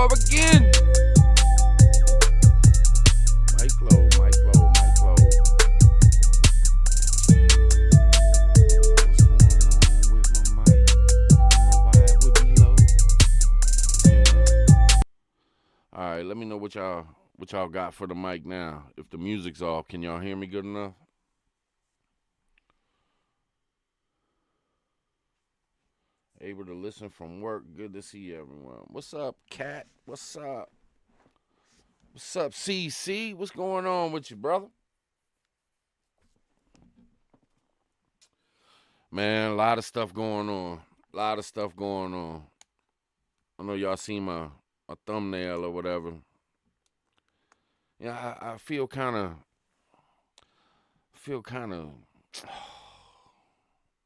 up again. Mic low, mic low, mic low. What's going on with my mic? I don't know why it would be low. Yeah. All right, let me know what y'all got for the mic now. If the music's off, can y'all hear me good enough? Able to listen from work. Good to see everyone. What's up, Cat? What's up? What's up, CC? What's going on with you, brother? Man, a lot of stuff going on. A lot of stuff going on. I know y'all seen my thumbnail or whatever. Yeah, I feel kind of,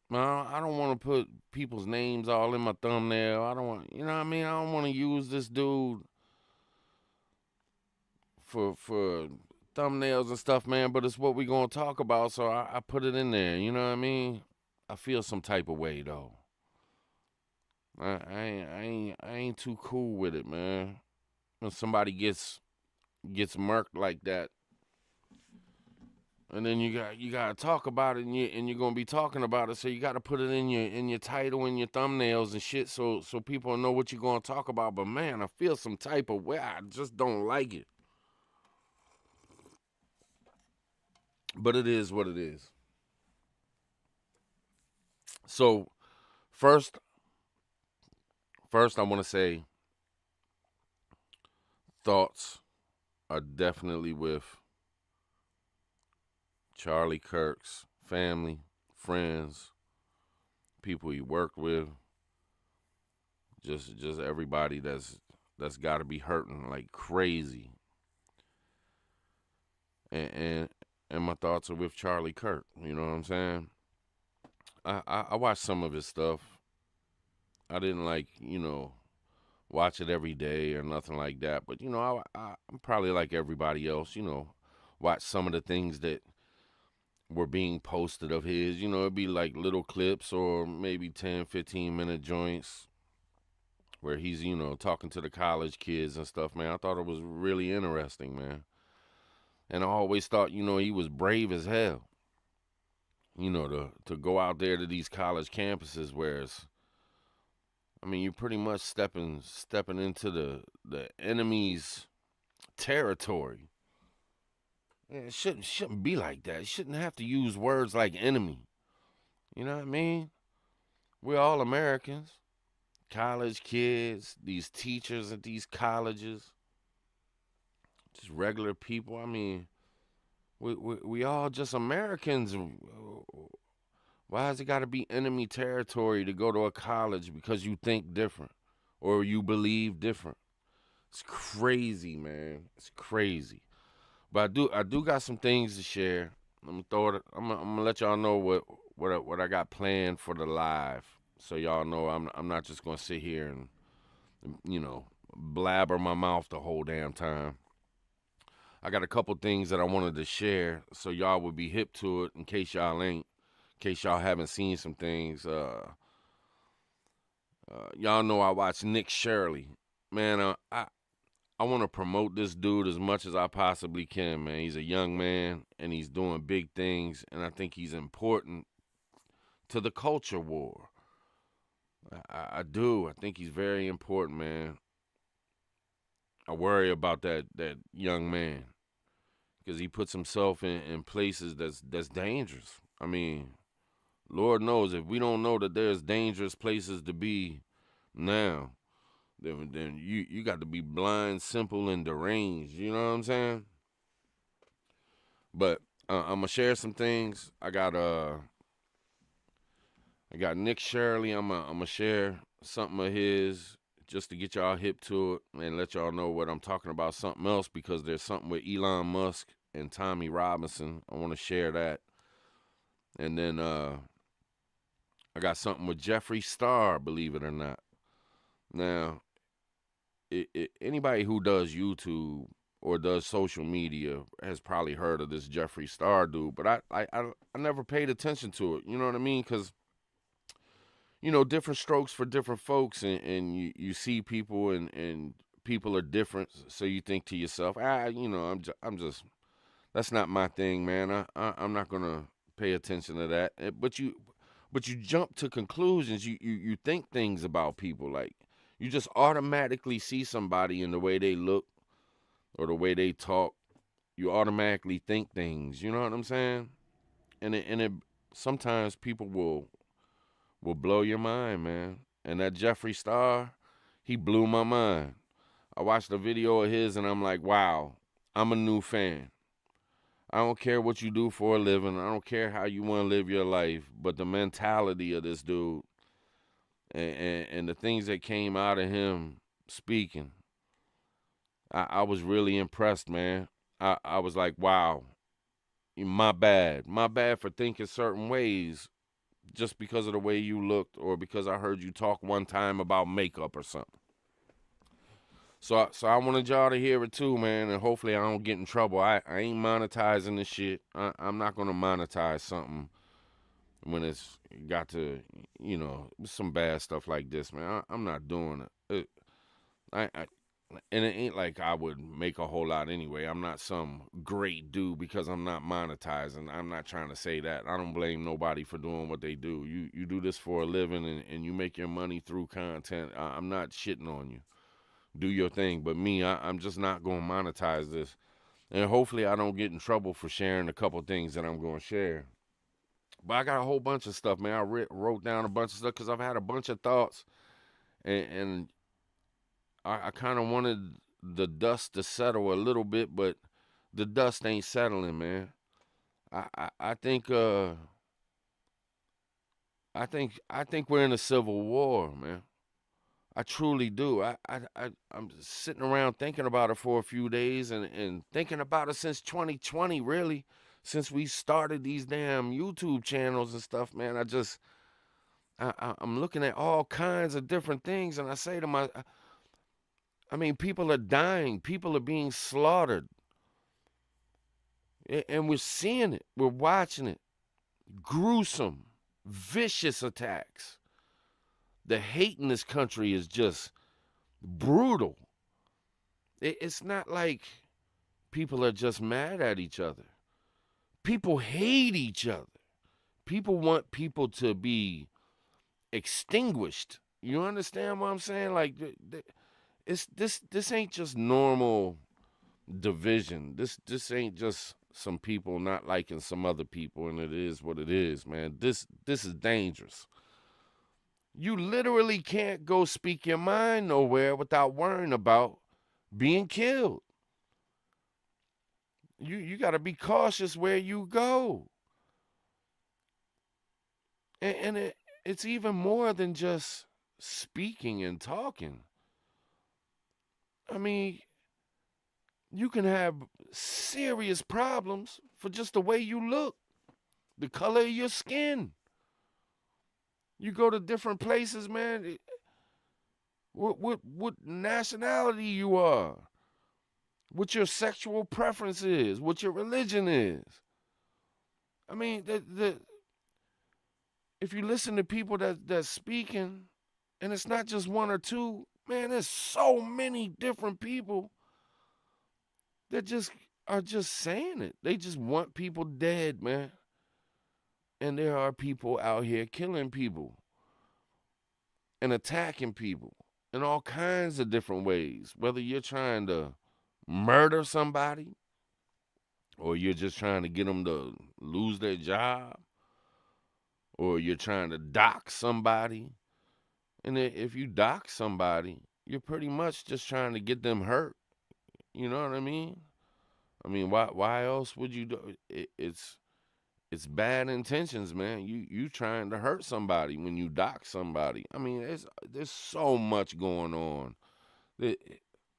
man, I don't want to put people's names all in my thumbnail. I don't want, you know what I mean? I don't want to use this dude for thumbnails and stuff, man, but it's what we gonna talk about, so I put it in there, you know what I mean? I feel some type of way, though. I ain't too cool with it, man. When somebody gets murked like that, and then you gotta talk about it, and you're gonna be talking about it, so you gotta put it in your title and your thumbnails and shit, so people know what you're gonna talk about. But man, I feel some type of way. I just don't like it. But it is what it is. So first, I want to say thoughts are definitely with Charlie Kirk's family, friends, people he worked with, just everybody that's got to be hurting like crazy. And my thoughts are with Charlie Kirk. You know what I'm saying? I watched some of his stuff. I didn't watch it every day or nothing like that. But I'm probably like everybody else. Watch some of the things that were being posted of his. It'd be like little clips or maybe 10, 15-minute joints where he's talking to the college kids and stuff. Man, I thought it was really interesting, man. And I always thought he was brave as hell. To go out there to these college campuses where you're pretty much stepping into the enemy's territory. It shouldn't be like that. You shouldn't have to use words like enemy. You know what I mean? We're all Americans. College kids, these teachers at these colleges, just regular people. We all just Americans. Why has it got to be enemy territory to go to a college because you think different or you believe different? It's crazy, man. It's crazy. But I do got some things to share. I'm gonna let y'all know what I got planned for the live, so y'all know I'm not just gonna sit here and blabber my mouth the whole damn time. I got a couple things that I wanted to share, so y'all would be hip to it in case y'all haven't seen some things. Y'all know I watch Nick Shirley. Man, I want to promote this dude as much as I possibly can, man. He's a young man, and he's doing big things, and I think he's important to the culture war. I do. I think he's very important, man. I worry about that young man because he puts himself in places that's dangerous. Lord knows if we don't know that there's dangerous places to be now, then you got to be blind, simple, and deranged. You know what I'm saying? But I'm gonna share some things. I got Nick Shirley. I'm gonna share something of his just to get y'all hip to it and let y'all know what I'm talking about. Something else because there's something with Elon Musk and Tommy Robinson. I want to share that, and then I got something with Jeffree Star. Believe it or not. Now, anybody who does YouTube or does social media has probably heard of this Jeffree Star dude, but I never paid attention to it. You know what I mean? Because different strokes for different folks, and you see people and people are different, so you think to yourself, I'm just that's not my thing, man. I'm not gonna pay attention to that. But you jump to conclusions. You think things about people, like you just automatically see somebody in the way they look or the way they talk. You automatically think things. You know what I'm saying? And it sometimes people will blow your mind, man. And that Jeffree Star, he blew my mind. I watched a video of his and I'm like, wow, I'm a new fan. I don't care what you do for a living. I don't care how you want to live your life. But the mentality of this dude and the things that came out of him speaking, I was really impressed, man. I was like, wow, my bad. My bad for thinking certain ways just because of the way you looked or because I heard you talk one time about makeup or something. So I wanted y'all to hear it too, man, and hopefully I don't get in trouble. I ain't monetizing this shit. I'm not gonna monetize something when it's got to, some bad stuff like this, man. I'm not doing it. I and it ain't like I would make a whole lot anyway. I'm not some great dude because I'm not monetizing. I'm not trying to say that. I don't blame nobody for doing what they do. You do this for a living and you make your money through content. I'm not shitting on you. Do your thing. But me, I'm just not going to monetize this. And hopefully I don't get in trouble for sharing a couple things that I'm going to share. But I got a whole bunch of stuff, man. I wrote down a bunch of stuff because I've had a bunch of thoughts. And I kind of wanted the dust to settle a little bit, but the dust ain't settling, man. I think I think we're in a civil war, man. I truly do. I'm sitting around thinking about it for a few days and thinking about it since 2020, really, since we started these damn YouTube channels and stuff, man. I'm looking at all kinds of different things, and I say to I mean, people are dying, people are being slaughtered, and we're seeing it, we're watching it, gruesome, vicious attacks. The hate in this country is just brutal. It's not like people are just mad at each other. People hate each other. People want people to be extinguished. You understand what I'm saying? Like it's this ain't just normal division. This ain't just some people not liking some other people, and it is what it is, man. This is dangerous. You literally can't go speak your mind nowhere without worrying about being killed. You got to be cautious where you go. And it's even more than just speaking and talking. I mean, you can have serious problems for just the way you look, the color of your skin. You go to different places, man. What nationality you are, what your sexual preference is, what your religion is. I mean, if you listen to people that's speaking, and it's not just one or two, man, there's so many different people that just are just saying it. They just want people dead, man. And there are people out here killing people and attacking people in all kinds of different ways. Whether you're trying to murder somebody or you're just trying to get them to lose their job or you're trying to dox somebody. And if you dox somebody, you're pretty much just trying to get them hurt. You know what I mean? I mean, why else would you do it? It's bad intentions, man. You trying to hurt somebody when you dox somebody. I mean, there's so much going on.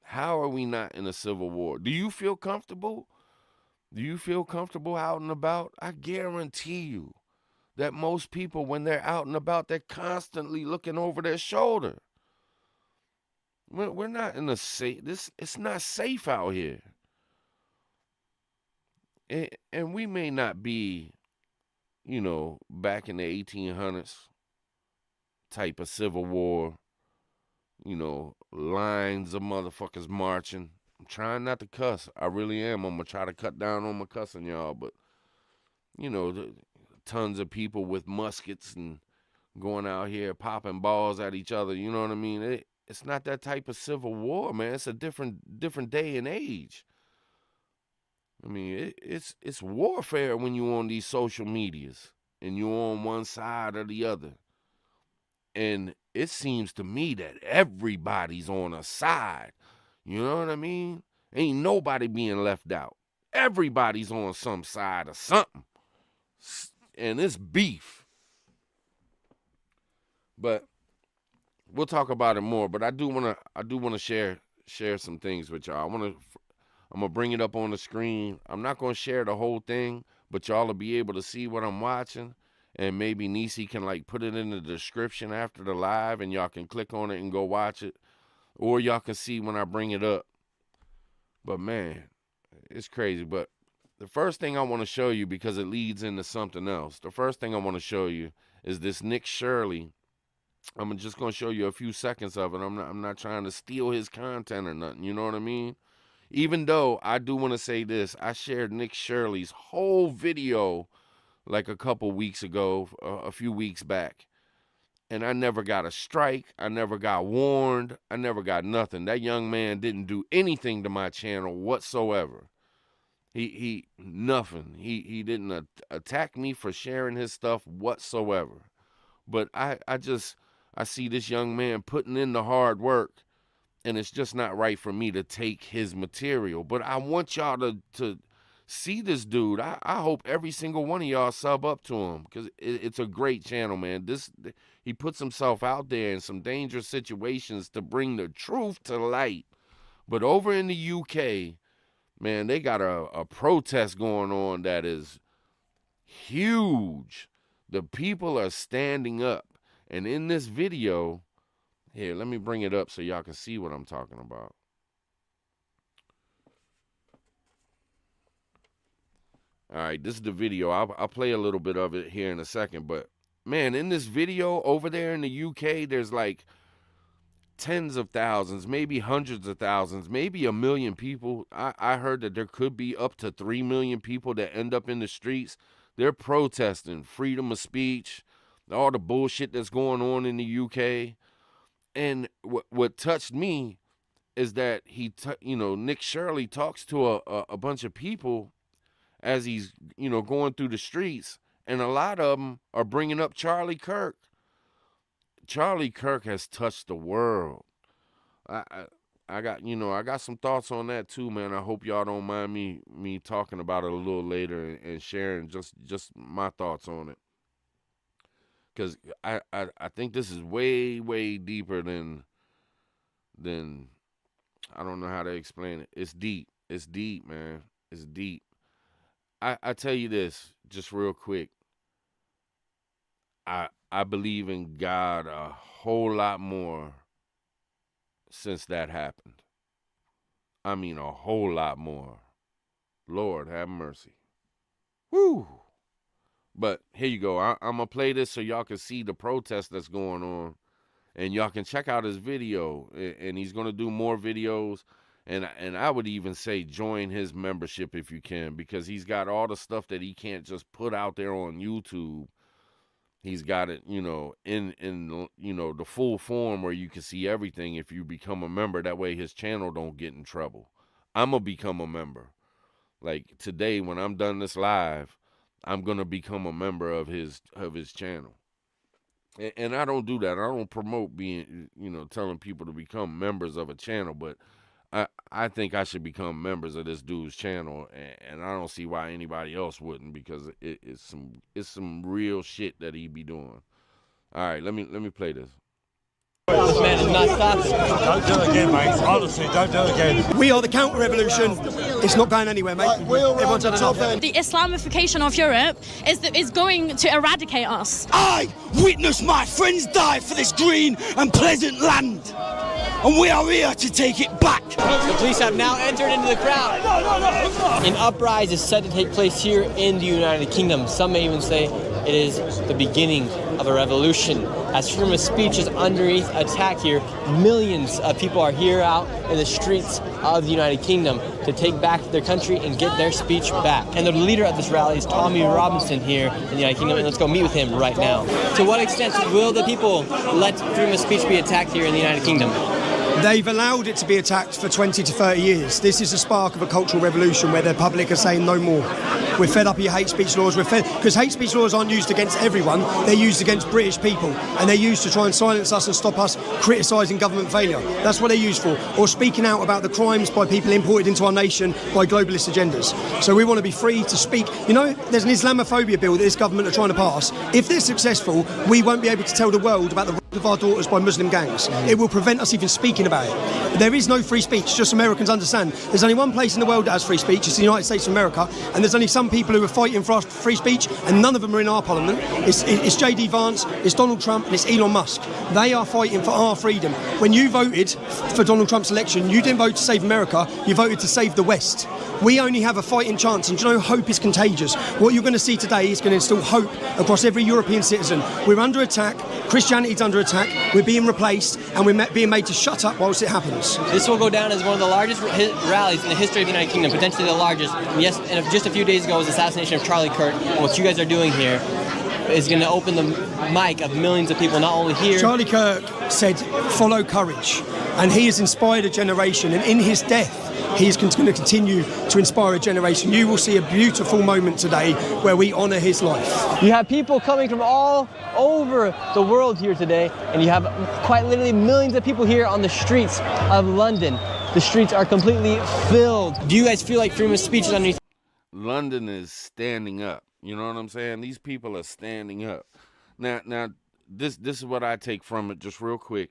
How are we not in a civil war? Do you feel comfortable? Do you feel comfortable out and about? I guarantee you that most people, when they're out and about, they're constantly looking over their shoulder. We're not in a safe. It's not safe out here, and we may not be, back in the 1800s type of civil war, lines of motherfuckers marching. I'm trying not to cuss. I really am. I'm going to try to cut down on my cussing, y'all. But, tons of people with muskets and going out here popping balls at each other. You know what I mean? It's not that type of civil war, man. It's a different day and age. I mean, it's warfare when you're on these social medias and you're on one side or the other. And it seems to me that everybody's on a side. You know what I mean? Ain't nobody being left out. Everybody's on some side of something. And it's beef. But we'll talk about it more. But I do wanna share some things with y'all. I'm gonna bring it up on the screen. I'm not gonna share the whole thing, but y'all will be able to see what I'm watching. And maybe Nisi can put it in the description after the live, and y'all can click on it and go watch it, or y'all can see when I bring it up. But man, it's crazy. But the first thing I want to show you, because it leads into something else. The first thing I want to show you is this Nick Shirley. I'm just gonna show you a few seconds of it. I'm not trying to steal his content or nothing. You know what I mean? Even though I do want to say this, I shared Nick Shirley's whole video like a couple weeks ago, a few weeks back. And I never got a strike. I never got warned. I never got nothing. That young man didn't do anything to my channel whatsoever. He nothing. He didn't attack me for sharing his stuff whatsoever. But I see this young man putting in the hard work, and it's just not right for me to take his material. But I want y'all to see this dude. I hope every single one of y'all sub up to him, because it's a great channel, man. He puts himself out there in some dangerous situations to bring the truth to light. But over in the UK, man, they got a protest going on that is huge. The people are standing up. And in this video, here, let me bring it up so y'all can see what I'm talking about. All right, this is the video. I'll play a little bit of it here in a second. But, man, in this video over there in the UK, there's like tens of thousands, maybe hundreds of thousands, maybe 1 million people. I heard that there could be up to 3 million people that end up in the streets. They're protesting freedom of speech, all the bullshit that's going on in the UK. And what touched me is that Nick Shirley talks to a bunch of people as he's, going through the streets, and a lot of them are bringing up Charlie Kirk. Charlie Kirk has touched the world. I got some thoughts on that too, man. I hope y'all don't mind me talking about it a little later and sharing just my thoughts on it. Because I think this is way, way deeper than I don't know how to explain it. It's deep. It's deep, man. It's deep. I tell you this, just real quick. I believe in God a whole lot more since that happened. I mean, a whole lot more. Lord, have mercy. Woo! But here you go. I'm going to play this so y'all can see the protest that's going on. And y'all can check out his video. And he's going to do more videos. And I would even say join his membership if you can, because he's got all the stuff that he can't just put out there on YouTube. He's got it, in the full form where you can see everything if you become a member. That way his channel don't get in trouble. I'm going to become a member. Like today when I'm done this live, I'm going to become a member of his channel. And I don't do that. I don't promote being, telling people to become members of a channel, but I think I should become members of this dude's channel, and I don't see why anybody else wouldn't, because it's some real shit that he be doing. All right, let me play this. This man is not stopping. Don't do it again, mate. Honestly, don't do it again. We are the counter-revolution. It's not going anywhere, mate. Everyone's had enough. The Islamification of Europe is going to eradicate us. I witnessed my friends die for this green and pleasant land. And we are here to take it back. The police have now entered into the crowd. No. An uprising is set to take place here in the United Kingdom. Some may even say it is the beginning of a revolution. As freedom of speech is underneath attack here, millions of people are here out in the streets of the United Kingdom to take back their country and get their speech back. And the leader of this rally is Tommy Robinson here in the United Kingdom, and let's go meet with him right now. To what extent will the people let freedom of speech be attacked here in the United Kingdom? They've allowed it to be attacked for 20 to 30 years. This is a spark of a cultural revolution where the public are saying no more. We're fed up of your hate speech laws. We're fed because hate speech laws aren't used against everyone. They're used against British people, and they're used to try and silence us and stop us criticising government failure. That's what they're used for, or speaking out about the crimes by people imported into our nation by globalist agendas. So we want to be free to speak. You know, there's an Islamophobia bill that this government are trying to pass. If they're successful, we won't be able to tell the world about the rape of our daughters by Muslim gangs. It will prevent us even speaking about it. There is no free speech, just Americans understand. There's only one place in the world that has free speech, it's the United States of America, and there's only some people who are fighting for our free speech, and none of them are in our parliament. It's J.D. Vance, it's Donald Trump, and it's Elon Musk. They are fighting for our freedom. When you voted for Donald Trump's election, you didn't vote to save America, you voted to save the West. We only have a fighting chance, and you know, hope is contagious. What you're going to see today is going to instill hope across every European citizen. We're under attack, Christianity's under attack, we're being replaced, and we're being made to shut up whilst it happens. This will go down as one of the largest rallies in the history of the United Kingdom, potentially the largest. And yes, and just a few days ago was the assassination of Charlie Kirk, and what you guys are doing here is going to open the mic of millions of people, not only here. Charlie Kirk said, follow courage, and he has inspired a generation, and in his death, he is going to continue to inspire a generation. You will see a beautiful moment today where we honour his life. You have people coming from all over the world here today, and you have quite literally millions of people here on the streets of London. The streets are completely filled. Do you guys feel like freedom of speech is underneath? London is standing up. You know what I'm saying? These people are standing up. Now, this is what I take from it, just real quick.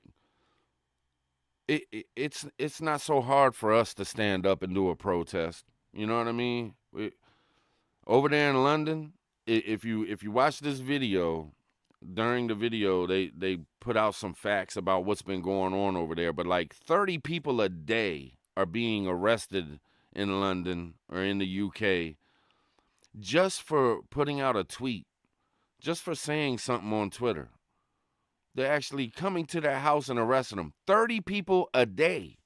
It's not so hard for us to stand up and do a protest. You know what I mean? Over there in London, if you watch this video, during the video they put out some facts about what's been going on over there. But like 30 people a day are being arrested in London or in the UK just for putting out a tweet, just for saying something on Twitter. They're actually coming to their house and arresting them. 30 people a day.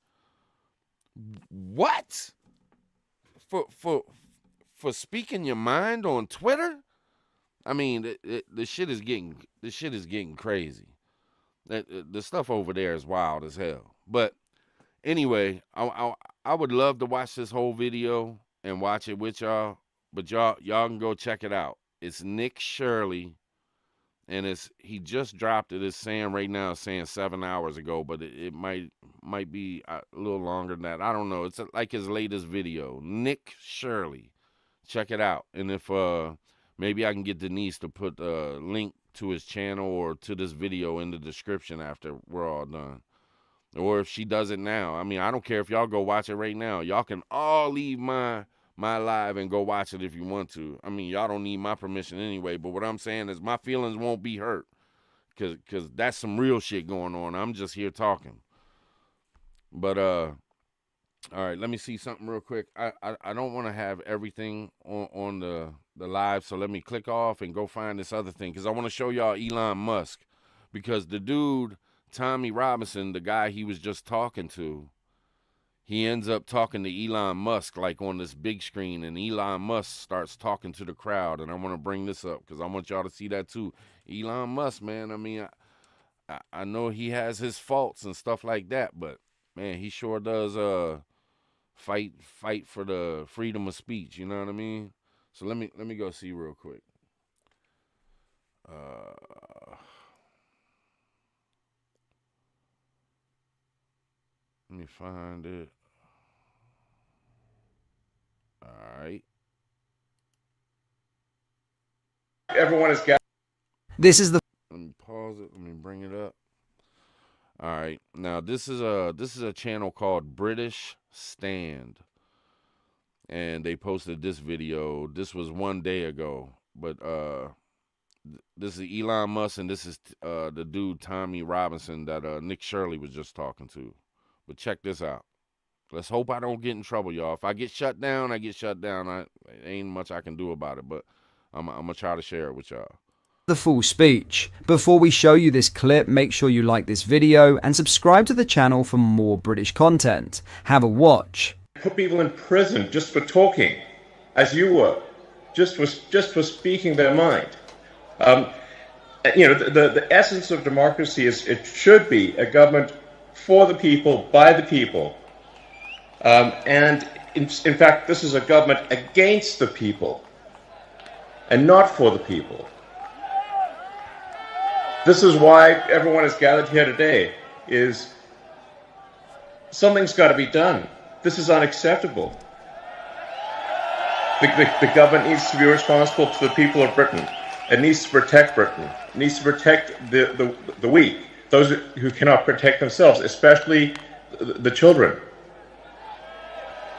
What? For speaking your mind on Twitter? I mean, the shit is getting crazy. The stuff over there is wild as hell. But anyway, I would love to watch this whole video and watch it with y'all. But y'all can go check it out. It's Nick Shirley. And he just dropped it. It's saying right now, it's saying 7 hours ago, but it might be a little longer than that. I don't know. It's like his latest video. Nick Shirley. Check it out. And if maybe I can get Denise to put a link to his channel or to this video in the description after we're all done. Or if she does it now. I mean, I don't care if y'all go watch it right now. Y'all can all leave my live and go watch it if you want to. I mean, y'all don't need my permission anyway, but what I'm saying is my feelings won't be hurt because that's some real shit going on. I'm just here talking. But, all right, let me see something real quick. I don't want to have everything on the live, so let me click off and go find this other thing because I want to show y'all Elon Musk because the dude, Tommy Robinson, the guy he was just talking to, he ends up talking to Elon Musk like on this big screen, and Elon Musk starts talking to the crowd, and I want to bring this up because I want y'all to see that too. Elon Musk, man, I mean, I know he has his faults and stuff like that, but, man, he sure does fight for the freedom of speech, you know what I mean? So let me go see real quick. Let me find it. All right. Everyone has got. This is the. Let me pause it. Let me bring it up. All right. Now this is a channel called British Stand, and they posted this video. This was 1 day ago, but this is Elon Musk, and this is the dude Tommy Robinson that Nick Shirley was just talking to. But check this out. Let's hope I don't get in trouble, y'all. If I get shut down, I get shut down. Ain't much I can do about it, but I'm going to try to share it with y'all. The full speech. Before we show you this clip, make sure you like this video and subscribe to the channel for more British content. Have a watch. Put people in prison just for talking, as you were, just for speaking their mind. The essence of democracy is it should be a government for the people, by the people. And in fact, this is a government against the people and not for the people. This is why everyone is gathered here today, is something's got to be done. This is unacceptable. The government needs to be responsible to the people of Britain. It needs to protect Britain. It needs to protect the weak, those who cannot protect themselves, especially the children.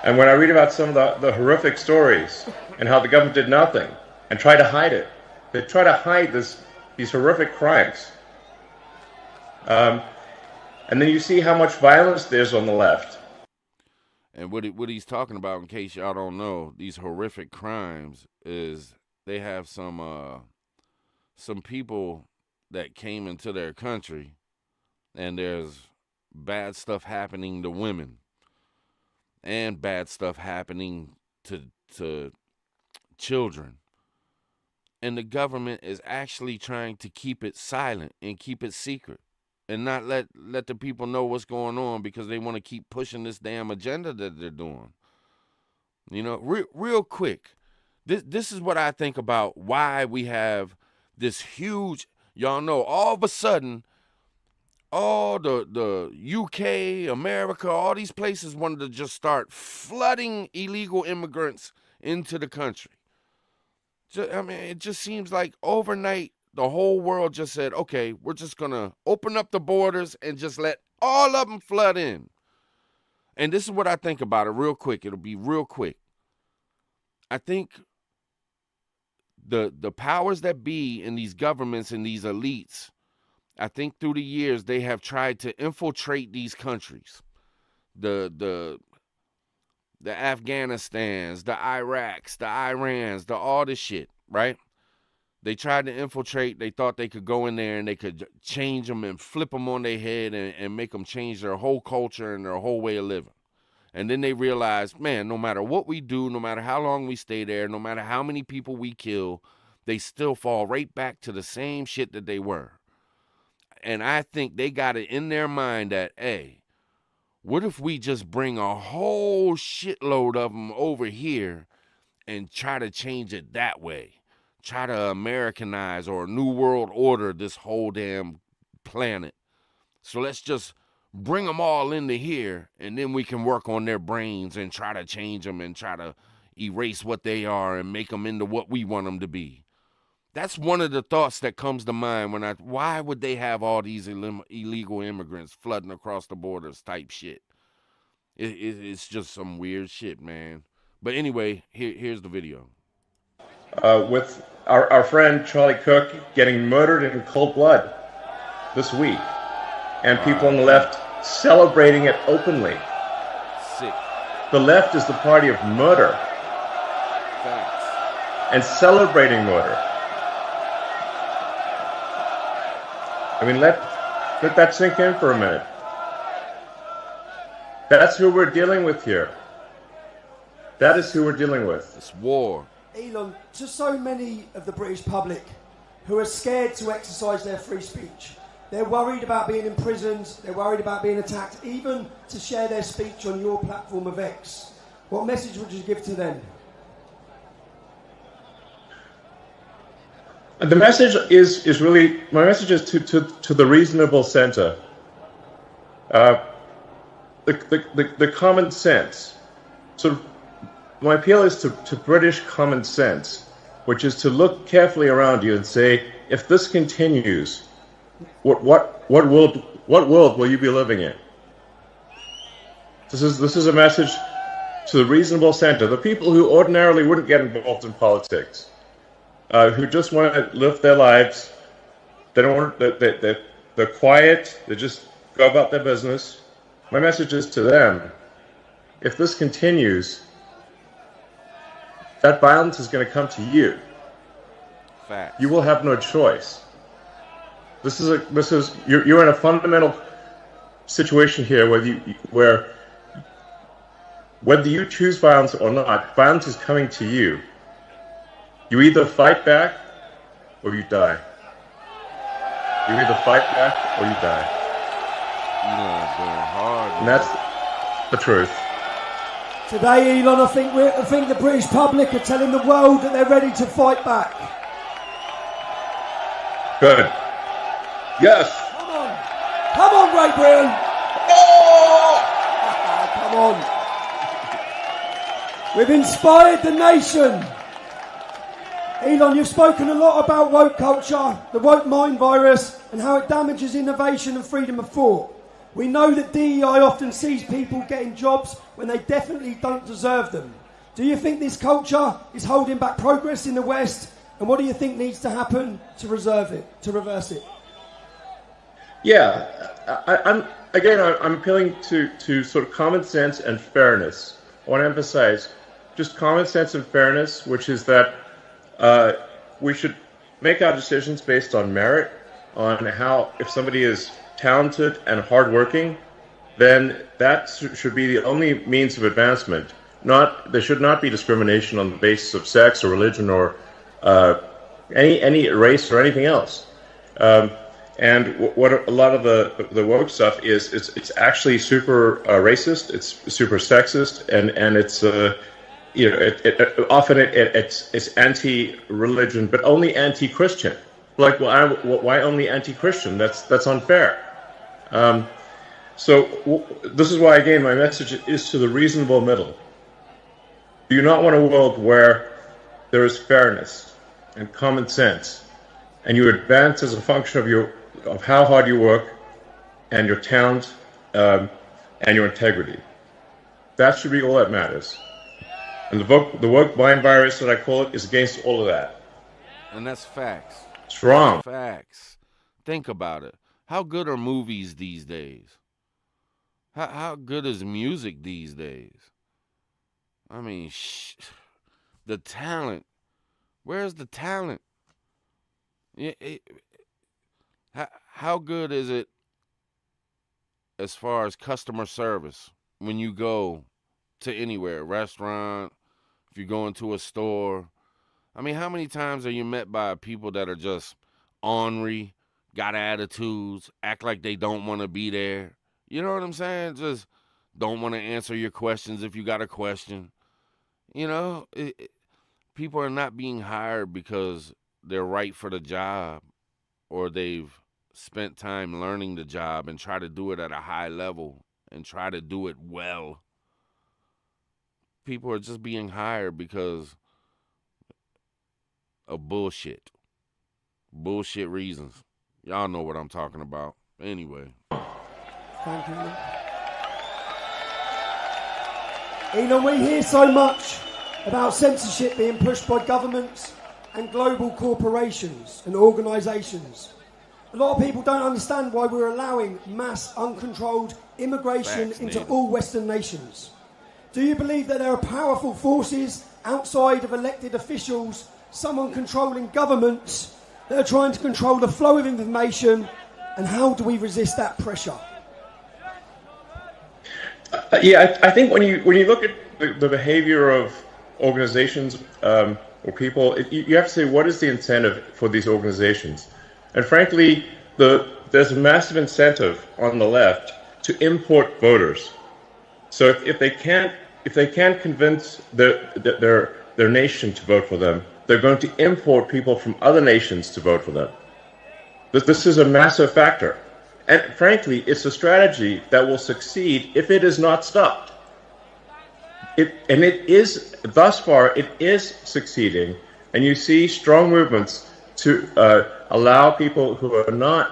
And when I read about some of the horrific stories and how the government did nothing and tried to hide it, they try to hide these horrific crimes. And then you see how much violence there's on the left. And what he's talking about, in case y'all don't know, these horrific crimes is they have some people that came into their country, and there's bad stuff happening to women and bad stuff happening to children. And the government is actually trying to keep it silent and keep it secret and not let the people know what's going on because they want to keep pushing this damn agenda that they're doing. You know, real quick, this is what I think about why we have this huge, y'all know, all of a sudden, all the UK, America, all these places wanted to just start flooding illegal immigrants into the country. I mean, it just seems like overnight, the whole world just said, okay, we're just going to open up the borders and just let all of them flood in. And this is what I think about it real quick. It'll be real quick. I think the powers that be in these governments and these elites, I think through the years, they have tried to infiltrate these countries. The Afghanistans, the Iraqs, the Irans, all this shit, right? They tried to infiltrate. They thought they could go in there and they could change them and flip them on their head and make them change their whole culture and their whole way of living. And then they realized, man, no matter what we do, no matter how long we stay there, no matter how many people we kill, they still fall right back to the same shit that they were. And I think they got it in their mind that, hey, what if we just bring a whole shitload of them over here and try to change it that way? Try to Americanize or New World Order this whole damn planet. So let's just bring them all into here, and then we can work on their brains and try to change them and try to erase what they are and make them into what we want them to be. That's one of the thoughts that comes to mind why would they have all these illegal immigrants flooding across the borders type shit? It's just some weird shit, man. But anyway, here's the video. With our friend Charlie Cook getting murdered in cold blood this week, and people on the left celebrating it openly. Sick. The left is the party of murder. Facts. And celebrating murder. I mean, let that sink in for a minute. That's who we're dealing with here. That is who we're dealing with. It's war. Elon, to so many of the British public who are scared to exercise their free speech, they're worried about being imprisoned, they're worried about being attacked, even to share their speech on your platform of X. What message would you give to them? The message is really, my message is to the reasonable center. The common sense. So my appeal is to British common sense, which is to look carefully around you and say, if this continues, what world will you be living in? This is a message to the reasonable center, the people who ordinarily wouldn't get involved in politics. Who just want to live their lives. They don't want. They're quiet. They just go about their business. My message is to them: if this continues, that violence is going to come to you. Facts. You will have no choice. You're in a fundamental situation here where whether you choose violence or not, violence is coming to you. You either fight back or you die. You either fight back or you die. Going hard. And that's the truth. Today, Elon, I think the British public are telling the world that they're ready to fight back. Good. Yes. Come on, Great Britain. Oh! Come on. We've inspired the nation. Elon, you've spoken a lot about woke culture, the woke mind virus, and how it damages innovation and freedom of thought. We know that DEI often sees people getting jobs when they definitely don't deserve them. Do you think this culture is holding back progress in the West? And what do you think needs to happen to reverse it? Yeah, I'm appealing to sort of common sense and fairness. I want to emphasize just common sense and fairness, which is that we should make our decisions based on merit, on how, if somebody is talented and hardworking, then that should be the only means of advancement. There should not be discrimination on the basis of sex or religion or any race or anything else. And what a lot of the woke stuff is, it's actually super racist, it's super sexist, and it's it's anti-religion, but only anti-Christian. Like, why only anti-Christian? That's unfair. So this is why, again, my message is to the reasonable middle. Do you not want a world where there is fairness and common sense, and you advance as a function of how hard you work, and your talent, and your integrity? That should be all that matters. And the woke mind virus, that I call it, is against all of that. And that's facts. It's wrong. Facts. Think about it. How good are movies these days? How good is music these days? I mean, the talent. Where's the talent? How good is it as far as customer service when you go to anywhere, restaurant, if you go into a store? I mean, how many times are you met by people that are just ornery, got attitudes, act like they don't want to be there? You know what I'm saying? Just don't want to answer your questions if you got a question. You know, people are not being hired because they're right for the job or they've spent time learning the job and try to do it at a high level and try to do it well. People are just being hired because of bullshit. Bullshit reasons. Y'all know what I'm talking about. Anyway. Thank you. Elon, we hear so much about censorship being pushed by governments and global corporations and organisations. A lot of people don't understand why we're allowing mass, uncontrolled immigration into all Western nations. Do you believe that there are powerful forces outside of elected officials, someone controlling governments, that are trying to control the flow of information, and how do we resist that pressure? I think when you look at the behavior of organizations or people, you have to say, what is the incentive for these organizations? And frankly, there's a massive incentive on the left to import voters. So if they can't convince their nation to vote for them, they're going to import people from other nations to vote for them. This is a massive factor. And frankly, it's a strategy that will succeed if it is not stopped. Thus far, it is succeeding. And you see strong movements to allow people who are not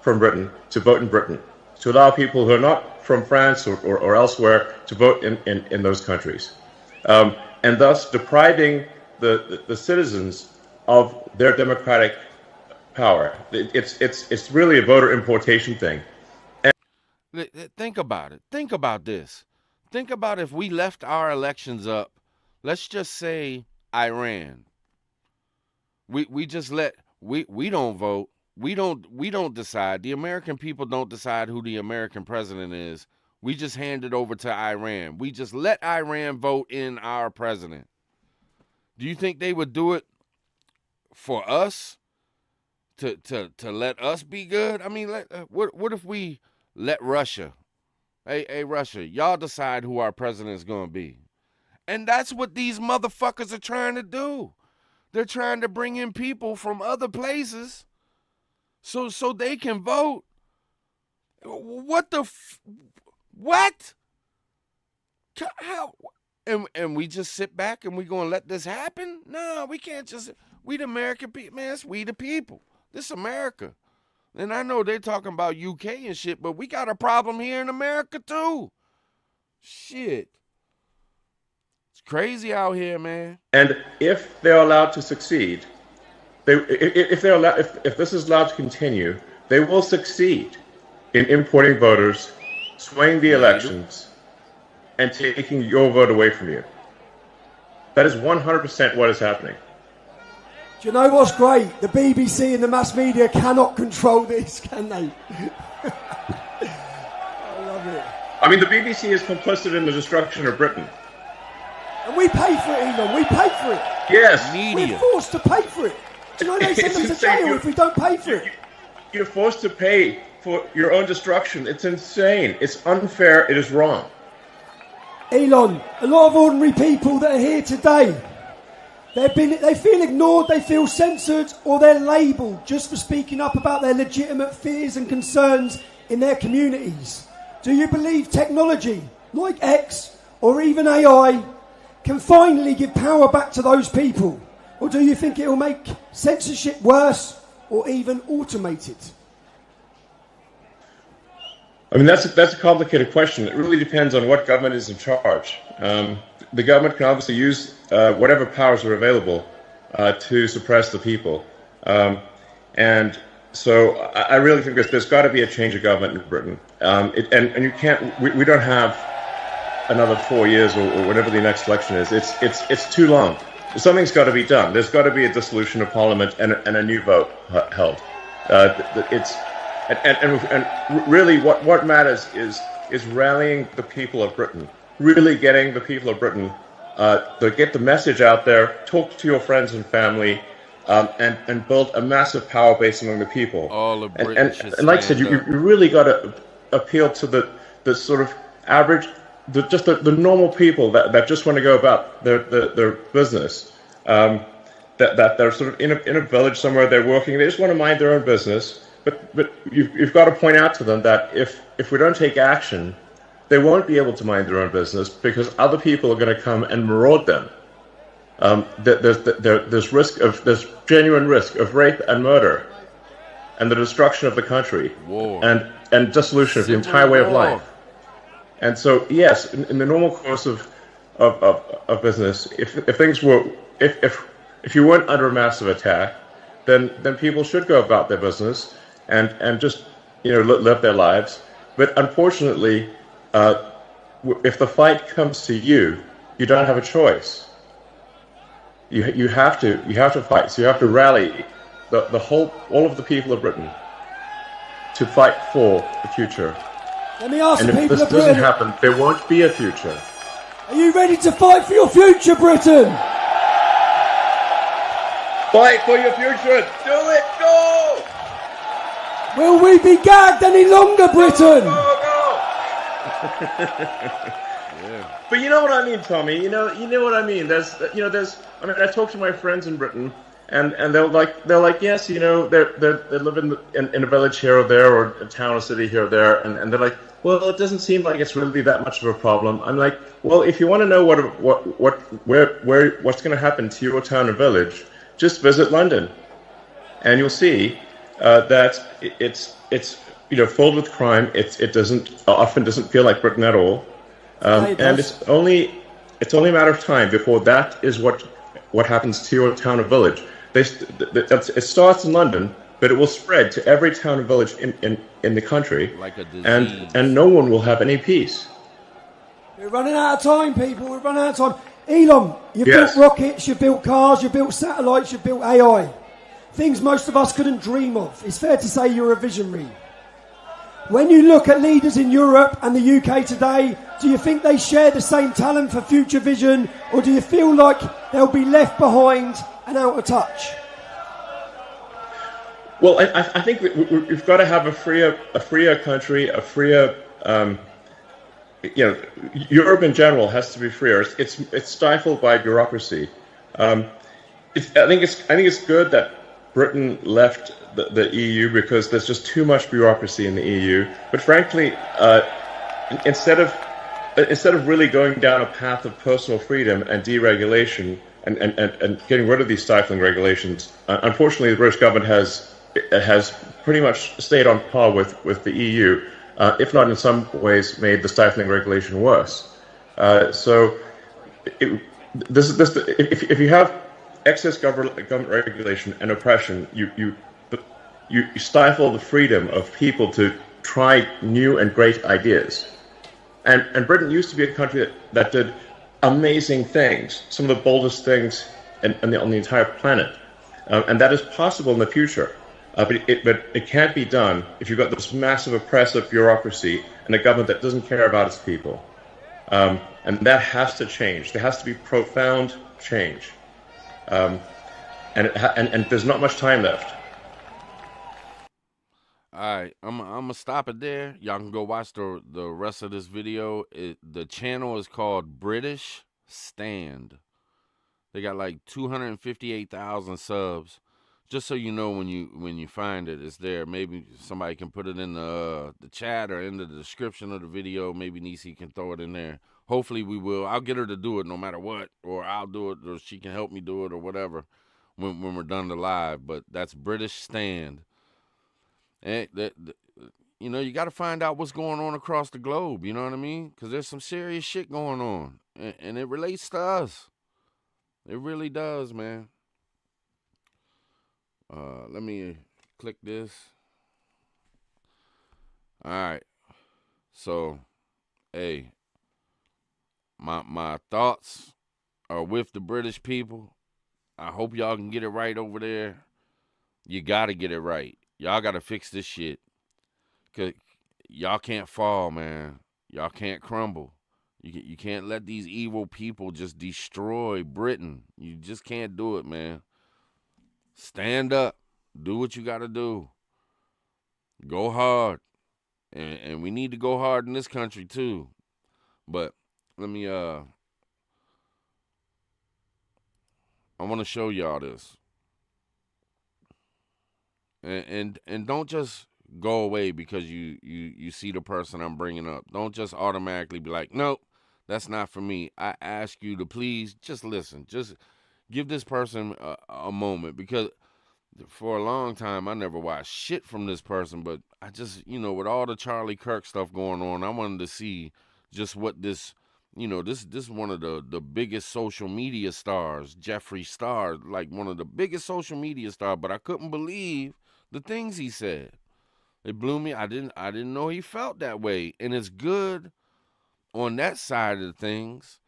from Britain to vote in Britain, to allow people who are not from France or elsewhere to vote in those countries. And thus depriving the citizens of their democratic power. It's really a voter importation thing. Think about it. Think about this. Think about if we left our elections up, let's just say Iran. We just let we don't vote. We don't decide. The American people don't decide who the American president is. We just hand it over to Iran. We just let Iran vote in our president. Do you think they would do it for us to let us be good? I mean, what if we let Russia? Hey, Russia, y'all decide who our president is going to be. And that's what these motherfuckers are trying to do. They're trying to bring in people from other places so they can vote. What the what? How? And we just sit back and we going to let this happen? No, we can't just. We the American people, man. It's we the people. This America. And I know they're talking about UK and shit, but we got a problem here in America too. Shit. It's crazy out here, man. And if they're allowed to succeed, if this is allowed to continue, they will succeed in importing voters, swaying the elections, and taking your vote away from you. That is 100% what is happening. Do you know what's great? The BBC and the mass media cannot control this, can they? I love it. I mean, the BBC is complicit in the destruction of Britain. And we pay for it, Elon. We pay for it. Yes. Media. We're forced to pay for it. Do you know they send them to jail if we don't pay for it? You're forced to pay for your own destruction. It's insane. It's unfair. It is wrong. Elon, a lot of ordinary people that are here today, they feel ignored, they feel censored, or they're labelled just for speaking up about their legitimate fears and concerns in their communities. Do you believe technology, like X or even AI, can finally give power back to those people? Or do you think it will make censorship worse or even automate it? I mean, that's a complicated question. It really depends on what government is in charge. The government can obviously use whatever powers are available to suppress the people. And so I really think there's got to be a change of government in Britain. And you can't, we don't have another 4 years or whatever the next election is. It's too long. Something's got to be done. There's got to be a dissolution of Parliament and a new vote held. And really what matters is rallying the people of Britain, really getting the people of Britain to get the message out there, talk to your friends and family, and build a massive power base among the people. All the British and like I said, you really got to appeal to the sort of average, the normal people that just want to go about their business. That they're sort of in a village somewhere, they're working, they just want to mind their own business. But you've got to point out to them that if we don't take action, they won't be able to mind their own business because other people are going to come and maraud them. There's genuine risk of rape and murder, and the destruction of the country, and dissolution of the entire way of life. And so, yes, in the normal course of business, if you weren't under a massive attack, then people should go about their business and just live their lives. But unfortunately, if the fight comes to you, you don't have a choice. You have to fight. So you have to rally all of the people of Britain to fight for the future. Let me ask and the if people this of Britain, doesn't happen, there won't be a future. Are you ready to fight for your future, Britain? Fight for your future. Do it. Go. Will we be gagged any longer, Britain? Go. Yeah. But you know what I mean, Tommy. You know what I mean. I mean, I talk to my friends in Britain, and they're like, yes, they live in a village here or there, or a town or city here or there, and they're like, well, it doesn't seem like it's really that much of a problem. I'm like, well, if you want to know what's going to happen to your town or village, just visit London, and you'll see that it's filled with crime. It often doesn't feel like Britain at all, and it's only a matter of time before that is what happens to your town or village. It starts in London, but it will spread to every town and village in the country, like a disease. and no one will have any peace. We're running out of time, people. We're running out of time. Elon, you've Yes. built rockets, you've built cars, you've built satellites, you've built AI. Things most of us couldn't dream of. It's fair to say you're a visionary. When you look at leaders in Europe and the UK today, do you think they share the same talent for future vision, or do you feel like they'll be left behind and out of touch? Well, I think we've got to have a freer country, a freer, Europe in general has to be freer. It's stifled by bureaucracy. I think it's good that Britain left the EU because there's just too much bureaucracy in the EU. But frankly, instead of really going down a path of personal freedom and deregulation and getting rid of these stifling regulations, unfortunately, the British government has pretty much stayed on par with the EU, if not in some ways made the stifling regulation worse. If you have excess government regulation and oppression, you stifle the freedom of people to try new and great ideas. And Britain used to be a country that did amazing things, some of the boldest things on the entire planet. And that is possible in the future. But it can't be done if you've got this massive oppressive bureaucracy and a government that doesn't care about its people. And that has to change. There has to be profound change. And there's not much time left. All right, I'm gonna stop it there. Y'all can go watch the rest of this video. The channel is called British Stand. They got like 258,000 subs. Just so you know, when you find it, it's there. Maybe somebody can put it in the chat or in the description of the video. Maybe Nisi can throw it in there. Hopefully we will. I'll get her to do it no matter what, or I'll do it, or she can help me do it, or whatever when we're done the live. But that's British Stand. And you got to find out what's going on across the globe. You know what I mean? Because there's some serious shit going on, and it relates to us. It really does, man. Let me click this. All right. So, hey, my thoughts are with the British people. I hope y'all can get it right over there. You got to get it right. Y'all got to fix this shit. Because y'all can't fall, man. Y'all can't crumble. You can't let these evil people just destroy Britain. You just can't do it, man. Stand up. Do what you got to do. Go hard. And we need to go hard in this country, too. But let me, I want to show y'all this. And don't just go away because you see the person I'm bringing up. Don't just automatically be like, nope, that's not for me. I ask you to please just listen. Just give this person a moment, because for a long time I never watched shit from this person, but I just, with all the Charlie Kirk stuff going on, I wanted to see just what this, this is one of the biggest social media stars, Jeffree Star, like one of the biggest social media stars, but I couldn't believe the things he said. It blew me. I didn't know he felt that way. And it's good on that side of things,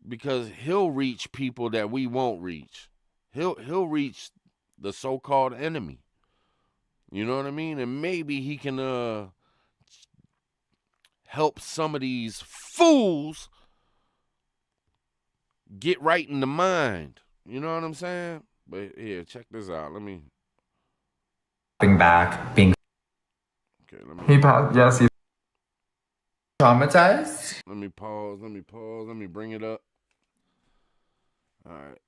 because he'll reach people that we won't reach. He'll reach the so-called enemy. You know what I mean? And maybe he can help some of these fools get right in the mind. You know what I'm saying? But here, check this out. Let me back, being yes, he's traumatized. Let me pause. Let me bring it up. All right.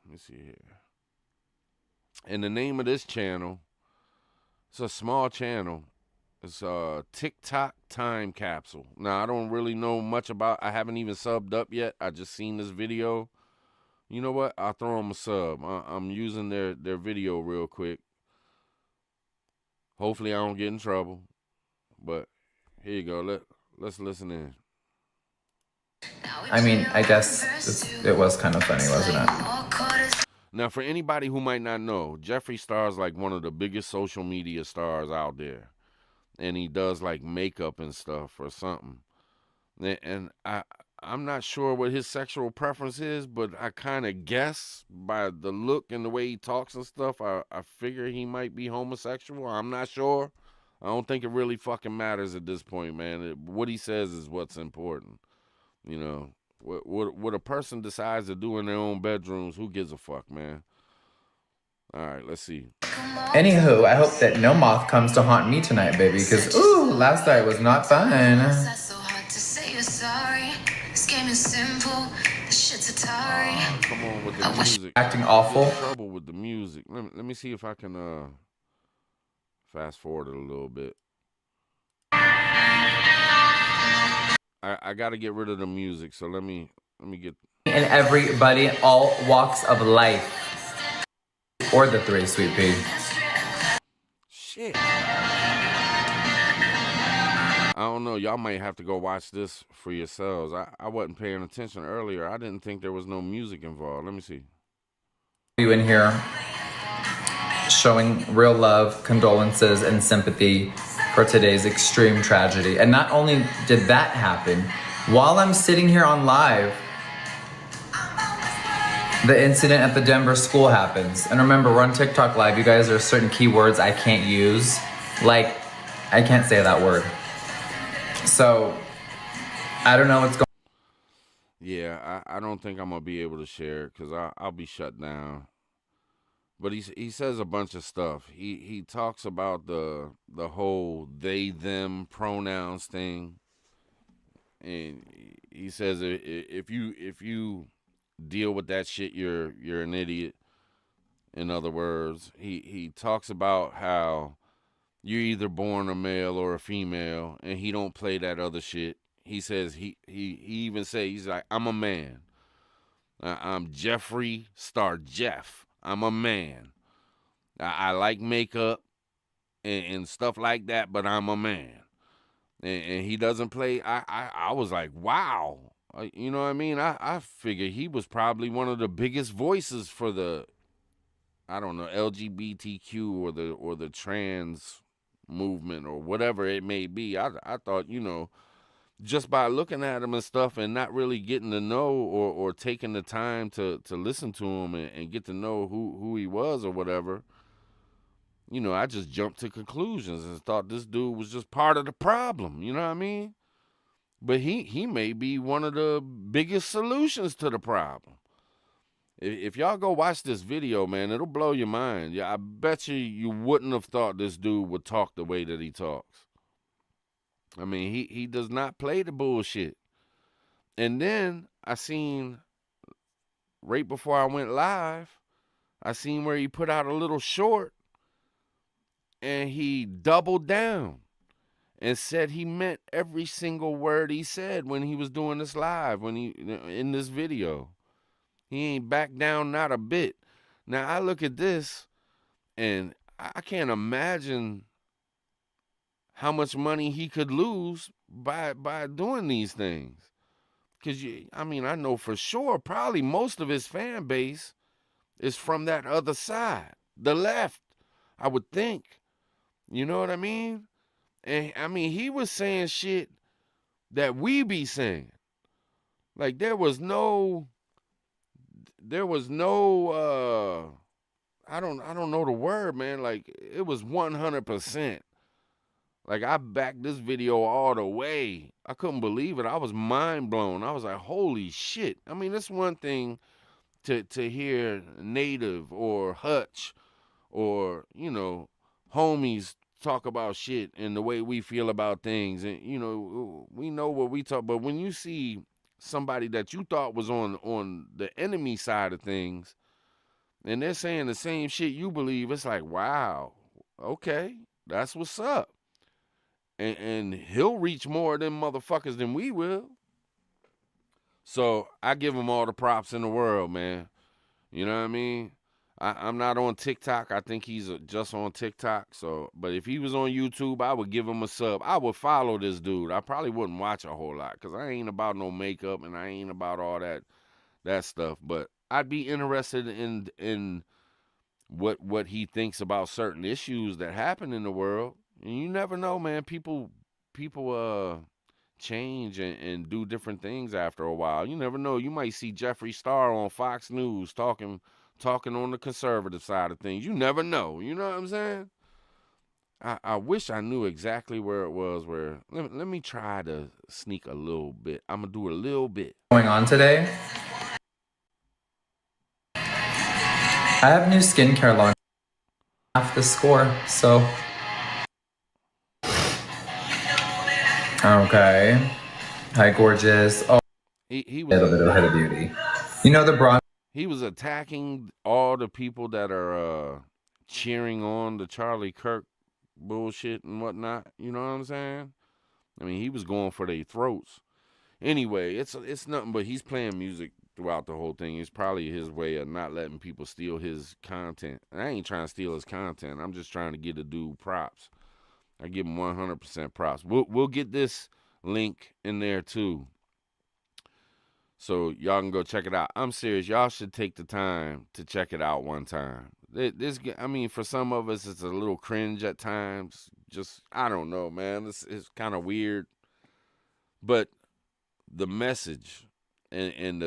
Let me see here. And the name of this channel, it's a small channel. It's a TikTok Time Capsule. Now, I don't really know much about, I haven't even subbed up yet. I just seen this video. You know what? I'll throw them a sub. I'm using their video real quick. Hopefully I don't get in trouble. But here you go. Let's listen in. I mean, I guess it was kind of funny, wasn't it? Now, for anybody who might not know, Jeffree Star is like one of the biggest social media stars out there. And he does like makeup and stuff or something. And I'm not sure what his sexual preference is, but I kind of guess by the look and the way he talks and stuff, I figure he might be homosexual. I'm not sure. I don't think it really fucking matters at this point, man. What he says is what's important. You know, what a person decides to do in their own bedrooms, who gives a fuck, man? All right, let's see. Anywho, I hope that no moth comes to haunt me tonight, baby, because, ooh, last night was not fun. Come on with the music. Acting awful. I'm in trouble with the music. Let me see if I can fast forward it a little bit. I got to get rid of the music, so let me get. And everybody, all walks of life. Or the three, sweet pea. Shit. I don't know. Y'all might have to go watch this for yourselves. I wasn't paying attention earlier. I didn't think there was no music involved. Let me see. You in here showing real love, condolences, and sympathy for today's extreme tragedy. And not only did that happen, while I'm sitting here on live, the incident at the Denver school happens. And remember, we're on TikTok live. You guys, there are certain keywords I can't use. Like, I can't say that word. So, I don't know what's going on. Yeah, I don't think I'm going to be able to share it because I'll be shut down. But he says a bunch of stuff. He talks about the whole they, them pronouns thing. And he says if you deal with that shit, you're an idiot. In other words, he talks about how you're either born a male or a female, and he don't play that other shit. He says he even says, he's like, I'm a man. I'm Jeffree star Jeff. I'm a man. I like makeup and stuff like that, but I'm a man. And he doesn't play. I was like, wow. You know what I mean? I figured he was probably one of the biggest voices for the, I don't know, LGBTQ or the trans movement or whatever it may be. I thought, you know, just by looking at him and stuff and not really getting to know or taking the time to listen to him and get to know who he was or whatever, you know, I just jumped to conclusions and thought this dude was just part of the problem. You know what I mean? But he may be one of the biggest solutions to the problem. If y'all go watch this video, man, it'll blow your mind. Yeah, I bet you wouldn't have thought this dude would talk the way that he talks. I mean, he does not play the bullshit. And then I seen, right before I went live, I seen where he put out a little short and he doubled down and said he meant every single word he said when he was doing this live, in this video. He ain't back down not a bit. Now, I look at this, and I can't imagine how much money he could lose by doing these things. Because, I mean, I know for sure probably most of his fan base is from that other side, the left, I would think. You know what I mean? And, I mean, he was saying shit that we be saying. Like, there was no I don't know the word, man. Like, it was 100%. Like, I backed this video all the way. I couldn't believe it. I was mind blown. I was like, holy shit. I mean, it's one thing to hear Native or Hutch or, you know, homies talk about shit and the way we feel about things. And, you know, we know what we talk. But when you see somebody that you thought was on the enemy side of things, and they're saying the same shit you believe, it's like, wow, okay, that's what's up. And he'll reach more of them motherfuckers than we will. So I give him all the props in the world, man. You know what I mean? I'm not on TikTok. I think he's just on TikTok. So, but if he was on YouTube, I would give him a sub. I would follow this dude. I probably wouldn't watch a whole lot because I ain't about no makeup and I ain't about all that stuff. But I'd be interested in what he thinks about certain issues that happen in the world. And you never know, man. People change and do different things after a while. You never know. You might see Jeffree Star on Fox News talking on the conservative side of things. You never know. You know what I'm saying? I wish I knew exactly where it was. Let me try to sneak a little bit. I'm gonna do a little bit. Going on today? I have new skincare launch. Half the score, so. Okay. Hi, gorgeous. Oh, He a was little bit of head of beauty. You know the bronze. he was attacking all the people that are cheering on the Charlie Kirk bullshit and whatnot. You know what I'm saying? I mean, he was going for their throats. Anyway, it's nothing but he's playing music throughout the whole thing. It's probably his way of not letting people steal his content. And I ain't trying to steal his content. I'm just trying to get the dude props. I give him 100% props. We'll get this link in there too, so y'all can go check it out. I'm serious. Y'all should take the time to check it out one time. I mean, for some of us, it's a little cringe at times. Just, I don't know, man. It's kind of weird. But the message and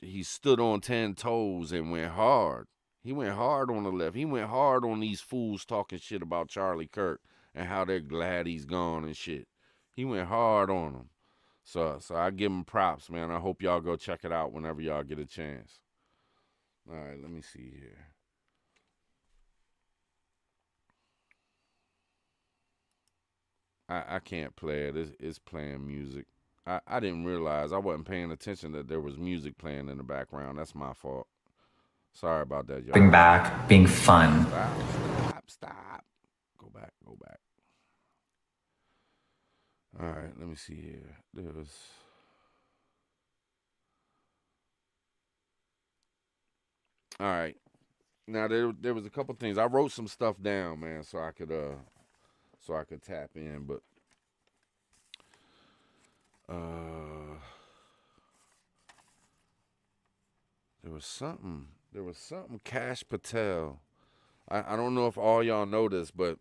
he stood on 10 toes and went hard. He went hard on the left. He went hard on these fools talking shit about Charlie Kirk and how they're glad he's gone and shit. He went hard on them. So I give him props, man. I hope y'all go check it out whenever y'all get a chance. All right, let me see here. I can't play it. It's playing music. I didn't realize. I wasn't paying attention that there was music playing in the background. That's my fault. Sorry about that, y'all. Being back, being fun. Stop. Go back. All right, let me see here. All right. Now there was a couple things. I wrote some stuff down, man, so I could tap in, but there was something Cash Patel. I don't know if all y'all know this, but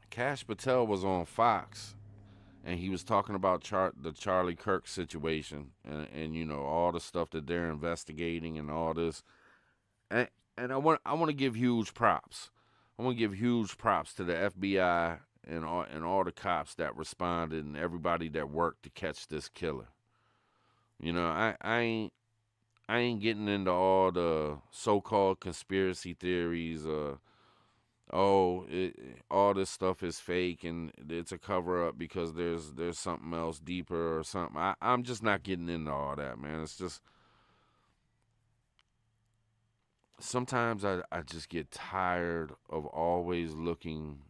Cash Patel was on Fox, and he was talking about the Charlie Kirk situation and you know all the stuff that they're investigating and all this. And I want to give huge props. I want to give huge props to the FBI and all the cops that responded and everybody that worked to catch this killer. You know, I ain't getting into all the so-called conspiracy theories. All this stuff is fake and it's a cover-up because there's something else deeper or something. I'm just not getting into all that, man. It's just sometimes I just get tired of always looking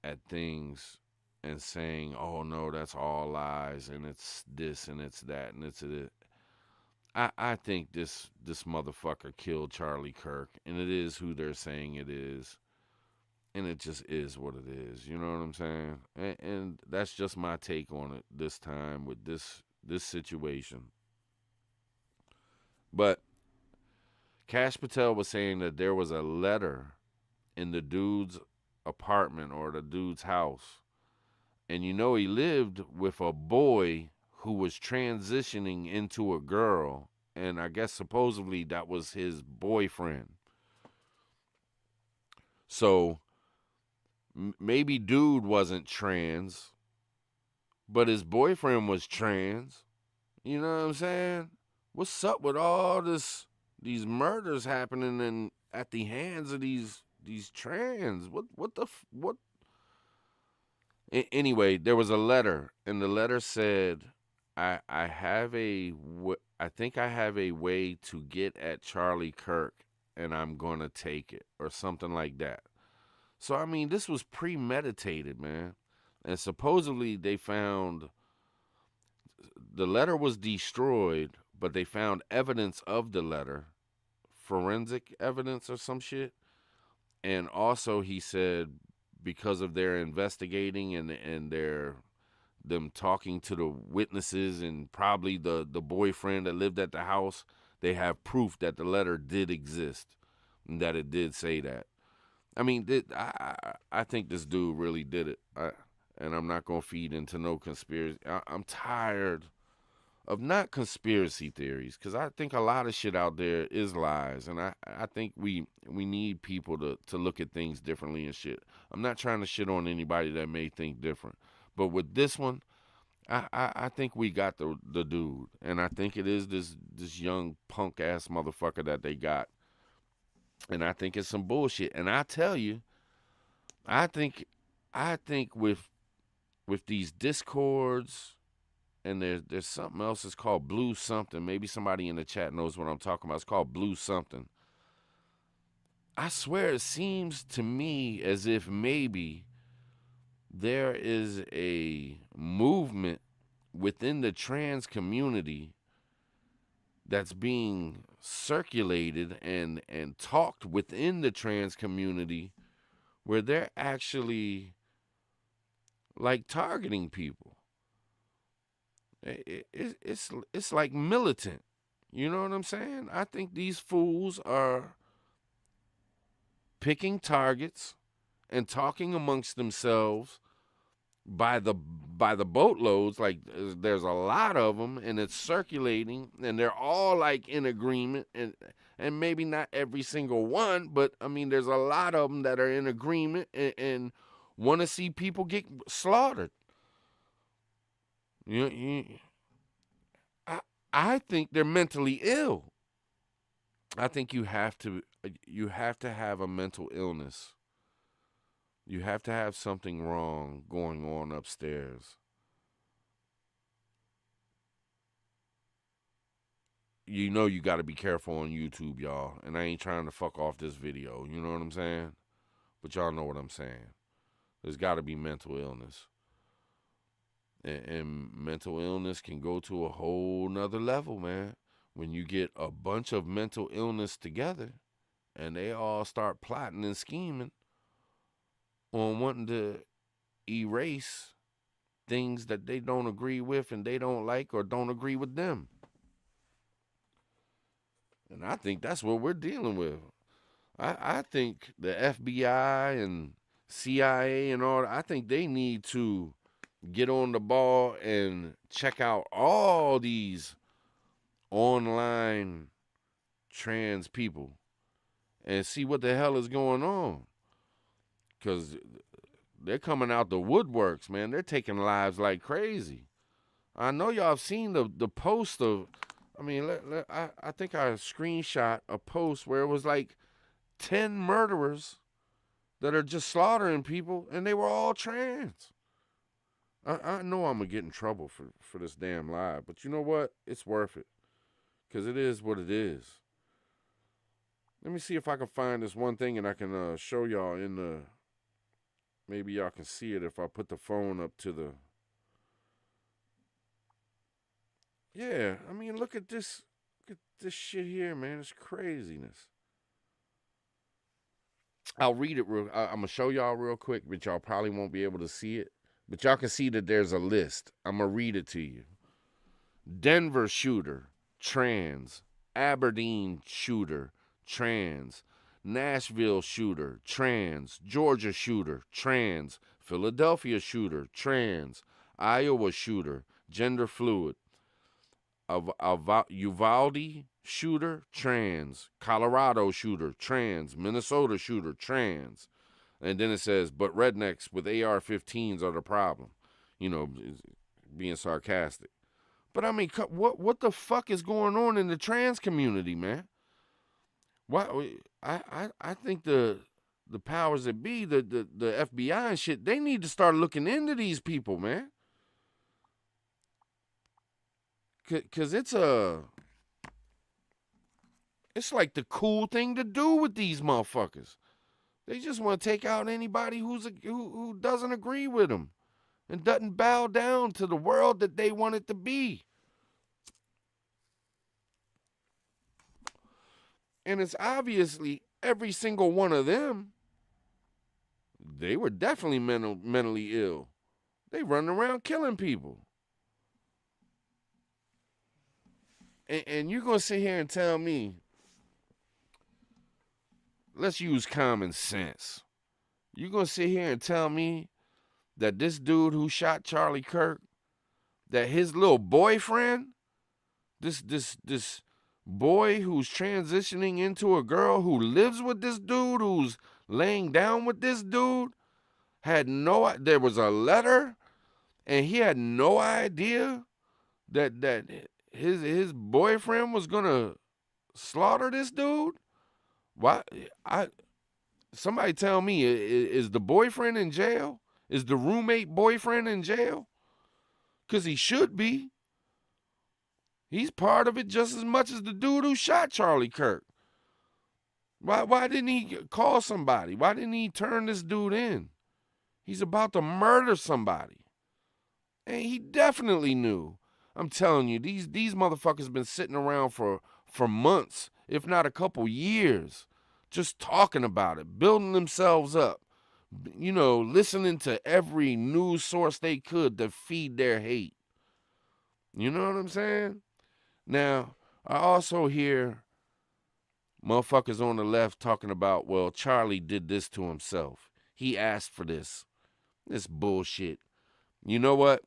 at things and saying, oh no, that's all lies and it's this and it's that and it's it. I think this motherfucker killed Charlie Kirk, and it is who they're saying it is, and it just is what it is. You know what I'm saying? And that's just my take on it this time with this situation. But Cash Patel was saying that there was a letter in the dude's apartment or the dude's house, and you know he lived with a boy who was transitioning into a girl, and I guess supposedly that was his boyfriend. So maybe dude wasn't trans, but his boyfriend was trans. You know what I'm saying? What's up with all these murders happening at the hands of these trans? What? Anyway, there was a letter, and the letter said, I think I have a way to get at Charlie Kirk, and I'm going to take it, or something like that. So, I mean, this was premeditated, man. And supposedly they found, the letter was destroyed, but they found evidence of the letter, forensic evidence or some shit. And also he said, because of their investigating and them talking to the witnesses and probably the boyfriend that lived at the house, they have proof that the letter did exist and that it did say that. I mean, I think this dude really did it. and I'm not going to feed into no conspiracy. I'm tired of not conspiracy theories, because I think a lot of shit out there is lies, and I think we need people to look at things differently and shit. I'm not trying to shit on anybody that may think different, but with this one, I think we got the dude, and I think it is this young punk ass motherfucker that they got, and I think it's some bullshit. And I tell you, I think with these discords, and there's something else. It's called Blue something. Maybe somebody in the chat knows what I'm talking about. It's called Blue something. I swear it seems to me as if maybe there is a movement within the trans community that's being circulated and talked within the trans community, where they're actually like targeting people. It's like militant. You know what I'm saying? I think these fools are picking targets and talking amongst themselves by the boatloads. Like, there's a lot of them, and it's circulating, and they're all like in agreement, and maybe not every single one, but I mean, there's a lot of them that are in agreement and want to see people get slaughtered. I think they're mentally ill. I think you have to have a mental illness. You have to have something wrong going on upstairs. You know you got to be careful on YouTube, y'all. And I ain't trying to fuck off this video. You know what I'm saying? But y'all know what I'm saying. There's got to be mental illness. And mental illness can go to a whole nother level, man. When you get a bunch of mental illness together and they all start plotting and scheming on wanting to erase things that they don't agree with and they don't like or don't agree with them. And I think that's what we're dealing with. I think the FBI and CIA and all, I think they need to get on the ball and check out all these online trans people and see what the hell is going on. Because they're coming out the woodworks, man. They're taking lives like crazy. I know y'all have seen the post of, I mean, I think I screenshot a post where it was like 10 murderers that are just slaughtering people, and they were all trans. I know I'm going to get in trouble for this damn lie, but you know what? It's worth it, because it is what it is. Let me see if I can find this one thing, and I can show y'all in the, maybe y'all can see it if I put the phone up to the, yeah, I mean, look at this shit here, man. It's craziness. I'll read it real, I'm going to show y'all real quick, but y'all probably won't be able to see it. But y'all can see that there's a list. I'm going to read it to you. Denver shooter, trans. Aberdeen shooter, trans. Nashville shooter, trans. Georgia shooter, trans. Philadelphia shooter, trans. Iowa shooter, gender fluid. Uvalde shooter, trans. Colorado shooter, trans. Minnesota shooter, trans. And then it says, but rednecks with AR-15s are the problem. You know, being sarcastic. But I mean, what the fuck is going on in the trans community, man? Why? I think the powers that be, the FBI and shit, they need to start looking into these people, man. Cause it's like the cool thing to do with these motherfuckers. They just want to take out anybody who doesn't agree with them and doesn't bow down to the world that they want it to be. And it's obviously every single one of them, they were definitely mentally ill. They running around killing people. And you're going to sit here and tell me, let's use common sense. You're going to sit here and tell me that this dude who shot Charlie Kirk, that his little boyfriend, this boy who's transitioning into a girl who lives with this dude, who's laying down with this dude, there was a letter, and he had no idea that his boyfriend was gonna slaughter this dude? Why? Somebody tell me, is the boyfriend in jail? Is the roommate boyfriend in jail? Because he should be. He's part of it just as much as the dude who shot Charlie Kirk. Why didn't he call somebody? Why didn't he turn this dude in? He's about to murder somebody. And he definitely knew. I'm telling you, these motherfuckers been sitting around for months, if not a couple years, just talking about it, building themselves up, you know, listening to every news source they could to feed their hate. You know what I'm saying? Now, I also hear motherfuckers on the left talking about, well, Charlie did this to himself. He asked for this. This bullshit. You know what?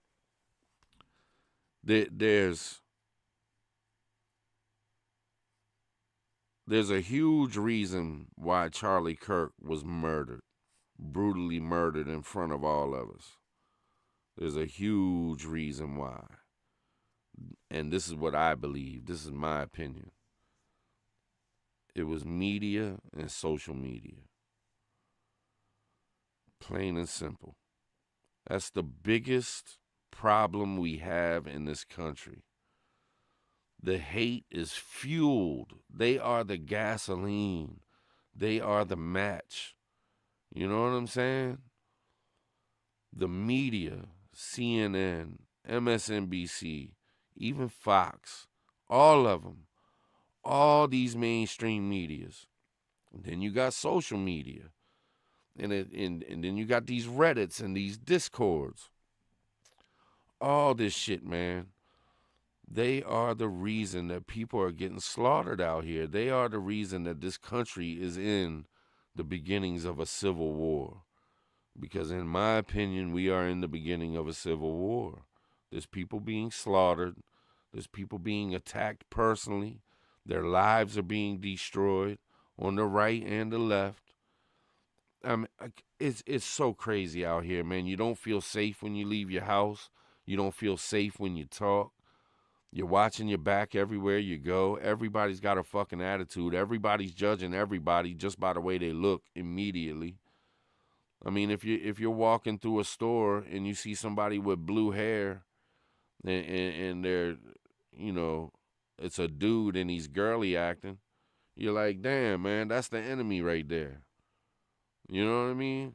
There's a huge reason why Charlie Kirk was murdered, brutally murdered in front of all of us. There's a huge reason why. And this is what I believe. This is my opinion. It was media and social media. Plain and simple. That's the biggest problem we have in this country. The hate is fueled. They are the gasoline. They are the match. You know what I'm saying? The media, CNN, MSNBC, even Fox, all of them, all these mainstream medias. And then you got social media. And then you got these Reddits and these Discords. All this shit, man. They are the reason that people are getting slaughtered out here. They are the reason that this country is in the beginnings of a civil war. Because in my opinion, we are in the beginning of a civil war. There's people being slaughtered. There's people being attacked personally. Their lives are being destroyed on the right and the left. It's so crazy out here, man. You don't feel safe when you leave your house. You don't feel safe when you talk. You're watching your back everywhere you go. Everybody's got a fucking attitude. Everybody's judging everybody just by the way they look immediately. I mean, if you're walking through a store and you see somebody with blue hair and they're, you know, it's a dude and he's girly acting, you're like, damn, man, that's the enemy right there. You know what I mean?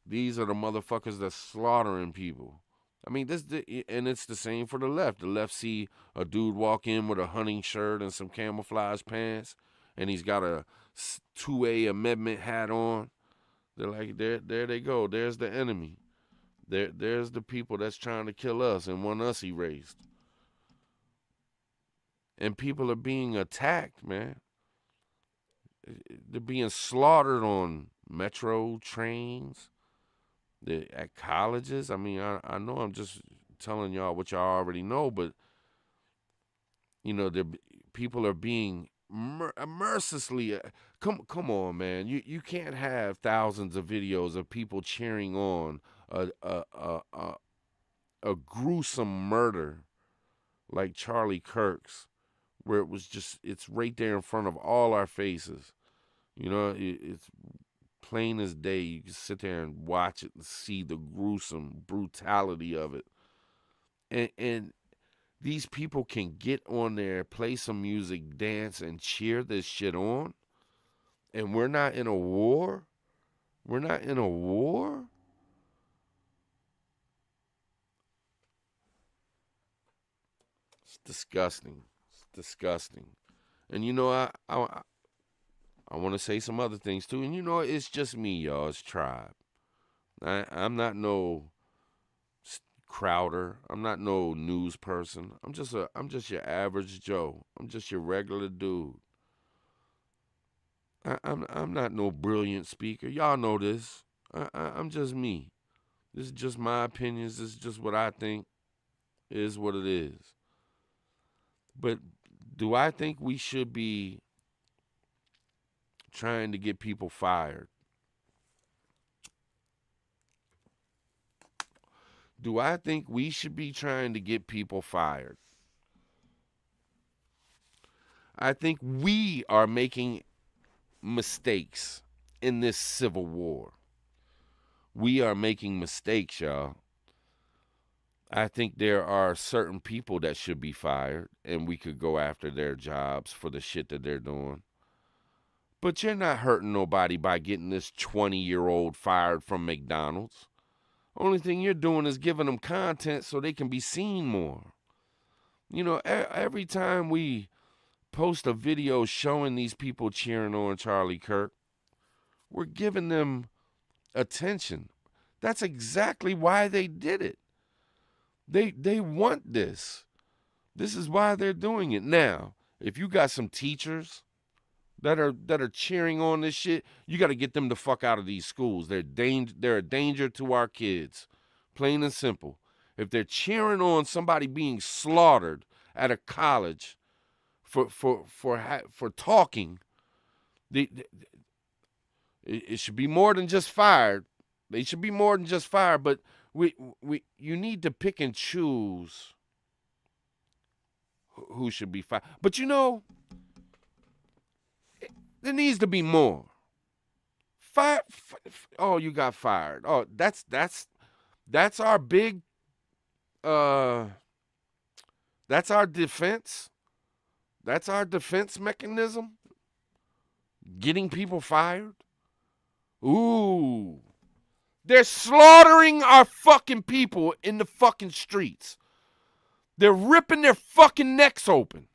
These are the motherfuckers that's slaughtering people. I mean, and it's the same for the left. The left see a dude walk in with a hunting shirt and some camouflage pants, and he's got a 2A amendment hat on. They're like, there they go. There's the enemy. There's the people that's trying to kill us and want us erased. And people are being attacked, man. They're being slaughtered on metro trains, at colleges. I mean, I know I'm just telling y'all what y'all already know, but, you know, people are being mercilessly. Come on, man. You can't have thousands of videos of people cheering on a gruesome murder like Charlie Kirk's, where it was just, it's right there in front of all our faces. You know, it's plain as day. You can sit there and watch it and see the gruesome brutality of it. And these people can get on there, play some music, dance, and cheer this shit on. And we're not in a war? We're not in a war? It's disgusting. It's disgusting. And you know, I want to say some other things too. And you know, it's just me, y'all. It's Tribe. I'm not no Crowder. I'm not no news person. I'm just your average Joe. I'm just your regular dude. I'm not no brilliant speaker. Y'all know this. I'm just me. This is just my opinions. This is just what I think. It is what it is. But do I think we should be trying to get people fired? Do I think we should be trying to get people fired? I think we are making mistakes in this civil war. We are making mistakes, y'all. I think there are certain people that should be fired, and we could go after their jobs for the shit that they're doing. But you're not hurting nobody by getting this 20-year-old fired from McDonald's. Only thing you're doing is giving them content so they can be seen more. You know, every time we post a video showing these people cheering on Charlie Kirk, we're giving them attention. That's exactly why they did it. They want this. This is why they're doing it. Now, if you got some teachers that are cheering on this shit, you got to get them the fuck out of these schools. They're a danger to our kids, plain and simple. If they're cheering on somebody being slaughtered at a college for talking, it should be more than just fired. They should be more than just fired, but you need to pick and choose who should be fired. But you know, there needs to be more. Oh, you got fired. Oh, that's our big that's our defense. That's our defense mechanism. Getting people fired. Ooh. They're slaughtering our fucking people in the fucking streets. They're ripping their fucking necks open.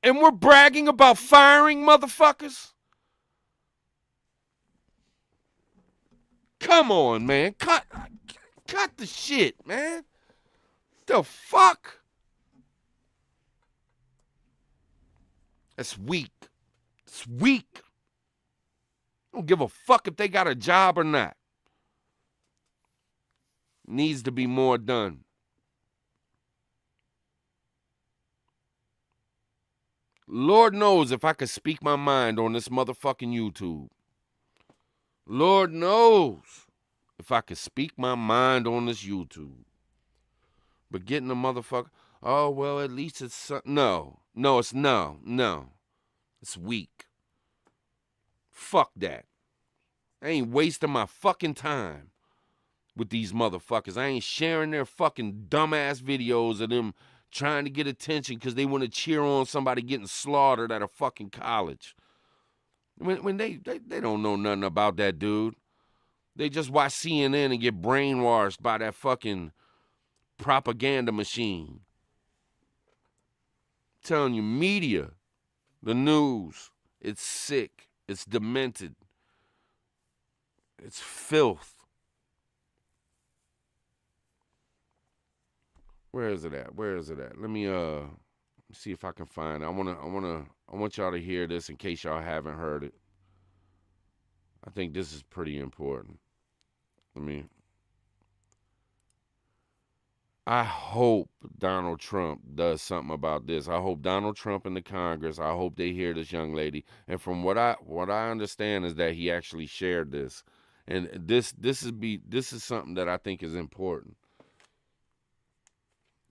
And we're bragging about firing motherfuckers? Come on, man. Cut the shit, man. The fuck? That's weak. It's weak. I don't give a fuck if they got a job or not. Needs to be more done. Lord knows if I could speak my mind on this motherfucking YouTube. Lord knows if I could speak my mind on this YouTube. But getting a motherfucker, oh, well, at least it's, no. It's weak. Fuck that. I ain't wasting my fucking time with these motherfuckers. I ain't sharing their fucking dumbass videos of them trying to get attention because they want to cheer on somebody getting slaughtered at a fucking college. When they don't know nothing about that dude. They just watch CNN and get brainwashed by that fucking propaganda machine. I'm telling you, media, the news, it's sick. It's demented. It's filth. Where is it at? Let me see if I can find it. I want y'all to hear this in case y'all haven't heard it. I think this is pretty important. I hope Donald Trump does something about this. I hope Donald Trump and the Congress, I hope they hear this young lady. And from what I understand is that he actually shared this. And this is something that I think is important.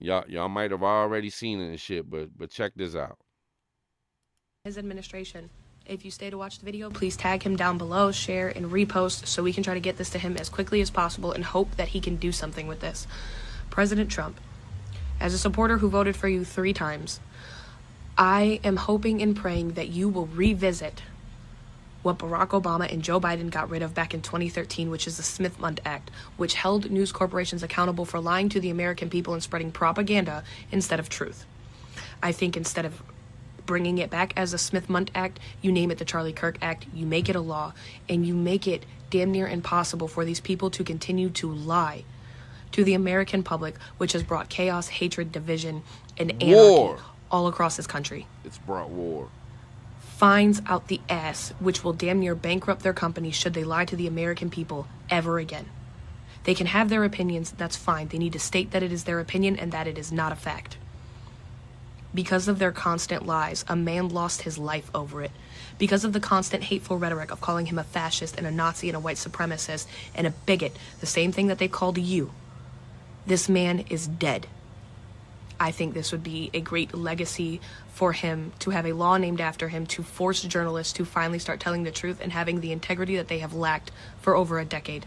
Y'all might have already seen it and shit, but check this out. His administration. If you stay to watch the video, please tag him down below, share, and repost so we can try to get this to him as quickly as possible and hope that he can do something with this. President Trump, as a supporter who voted for you 3 times, I am hoping and praying that you will revisit what Barack Obama and Joe Biden got rid of back in 2013, which is the Smith-Mundt Act, which held news corporations accountable for lying to the American people and spreading propaganda instead of truth. I think instead of bringing it back as a Smith-Mundt Act, you name it the Charlie Kirk Act, you make it a law, and you make it damn near impossible for these people to continue to lie to the American public, which has brought chaos, hatred, division, and anarchy all across this country. It's brought war. Fines out the ass, which will damn near bankrupt their company should they lie to the American people ever again. They can have their opinions, that's fine. They need to state that it is their opinion and that it is not a fact. Because of their constant lies, a man lost his life over it. Because of the constant hateful rhetoric of calling him a fascist and a Nazi and a white supremacist and a bigot, the same thing that they called you, this man is dead. I think this would be a great legacy for him to have a law named after him, to force journalists to finally start telling the truth and having the integrity that they have lacked for over a decade.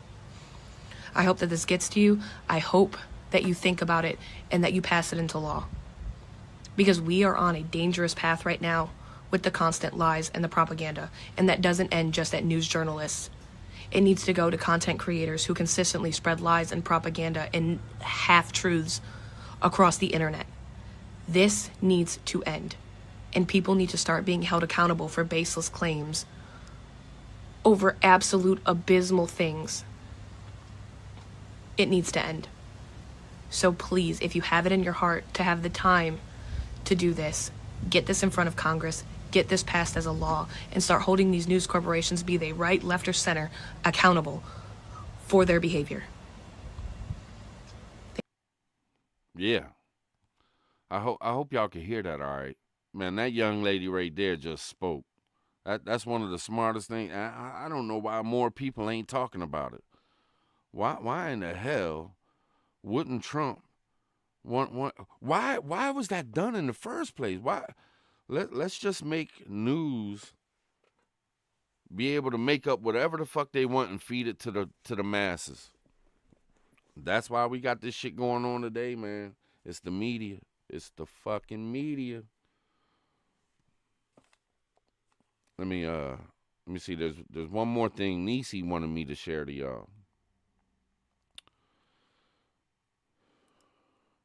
I hope that this gets to you. I hope that you think about it and that you pass it into law. Because we are on a dangerous path right now with the constant lies and the propaganda, and that doesn't end just at news journalists. It needs to go to content creators who consistently spread lies and propaganda and half-truths across the internet. This needs to end, and people need to start being held accountable for baseless claims over absolute abysmal things. It needs to end. So please, if you have it in your heart to have the time to do this, get this in front of Congress, get this passed as a law, and start holding these news corporations, be they right, left, or center, accountable for their behavior. Yeah. I hope y'all can hear that all right. Man, that young lady right there just spoke. That's one of the smartest things. I don't know why more people ain't talking about it. Why in the hell wouldn't Trump why was that done in the first place? Why? Let's just make news be able to make up whatever the fuck they want and feed it to the masses. That's why we got this shit going on today, man. It's the media. It's the fucking media. Let me see. There's one more thing Niecy wanted me to share to y'all.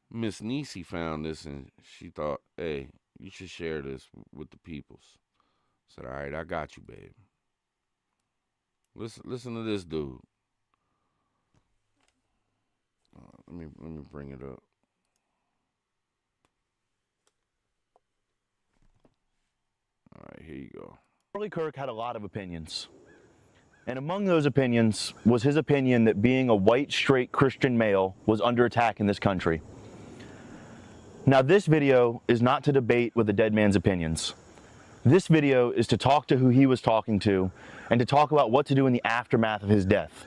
Miss Niecy found this and she thought, hey, you should share this with the peoples. I said, all right, I got you, babe. Listen to this dude. Let me bring it up. All right, here you go. Charlie Kirk had a lot of opinions. And among those opinions was his opinion that being a white, straight Christian male was under attack in this country. Now, this video is not to debate with the dead man's opinions. This video is to talk to who he was talking to and to talk about what to do in the aftermath of his death.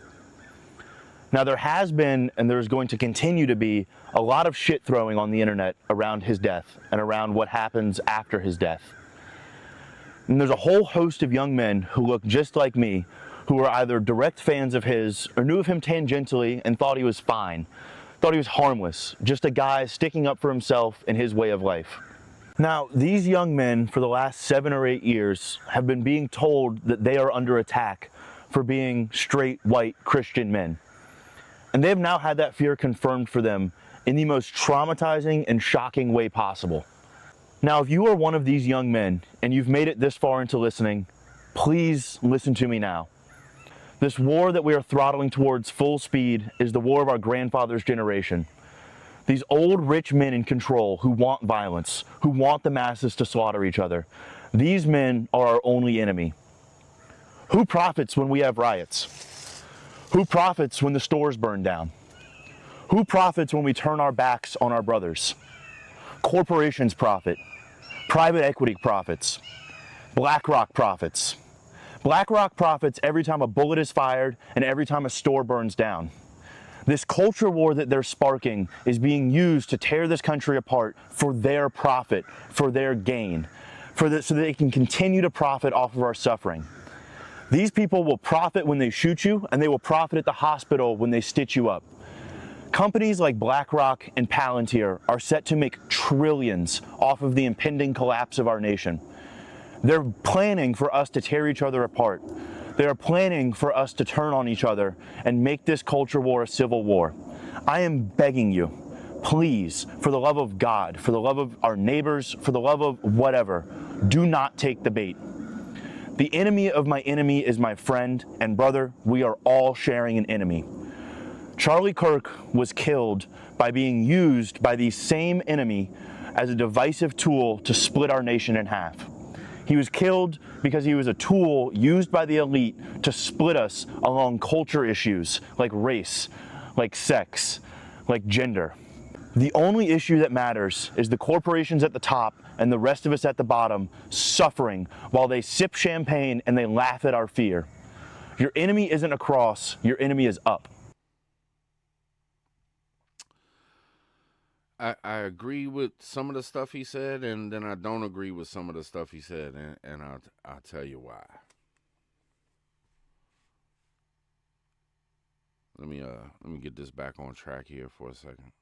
Now, there has been, and there's going to continue to be, a lot of shit throwing on the internet around his death and around what happens after his death. And there's a whole host of young men who look just like me, who are either direct fans of his or knew of him tangentially and thought he was fine, thought he was harmless, just a guy sticking up for himself and his way of life. Now, these young men for the last 7 or 8 years have been being told that they are under attack for being straight, white, Christian men. And they have now had that fear confirmed for them in the most traumatizing and shocking way possible. Now, if you are one of these young men and you've made it this far into listening, please listen to me now. This war that we are throttling towards full speed is the war of our grandfather's generation. These old rich men in control who want violence, who want the masses to slaughter each other. These men are our only enemy. Who profits when we have riots? Who profits when the stores burn down? Who profits when we turn our backs on our brothers? Corporations profit. Private equity profits. BlackRock profits. BlackRock profits every time a bullet is fired and every time a store burns down. This culture war that they're sparking is being used to tear this country apart for their profit, for their gain, so that they can continue to profit off of our suffering. These people will profit when they shoot you, and they will profit at the hospital when they stitch you up. Companies like BlackRock and Palantir are set to make trillions off of the impending collapse of our nation. They're planning for us to tear each other apart. They are planning for us to turn on each other and make this culture war a civil war. I am begging you, please, for the love of God, for the love of our neighbors, for the love of whatever, do not take the bait. The enemy of my enemy is my friend, and brother, we are all sharing an enemy. Charlie Kirk was killed by being used by the same enemy as a divisive tool to split our nation in half. He was killed because he was a tool used by the elite to split us along culture issues like race, like sex, like gender. The only issue that matters is the corporations at the top and the rest of us at the bottom suffering while they sip champagne and they laugh at our fear. Your enemy isn't across, your enemy is up. I agree with some of the stuff he said, and then I don't agree with some of the stuff he said, and I'll tell you why. Let me get this back on track here for a second.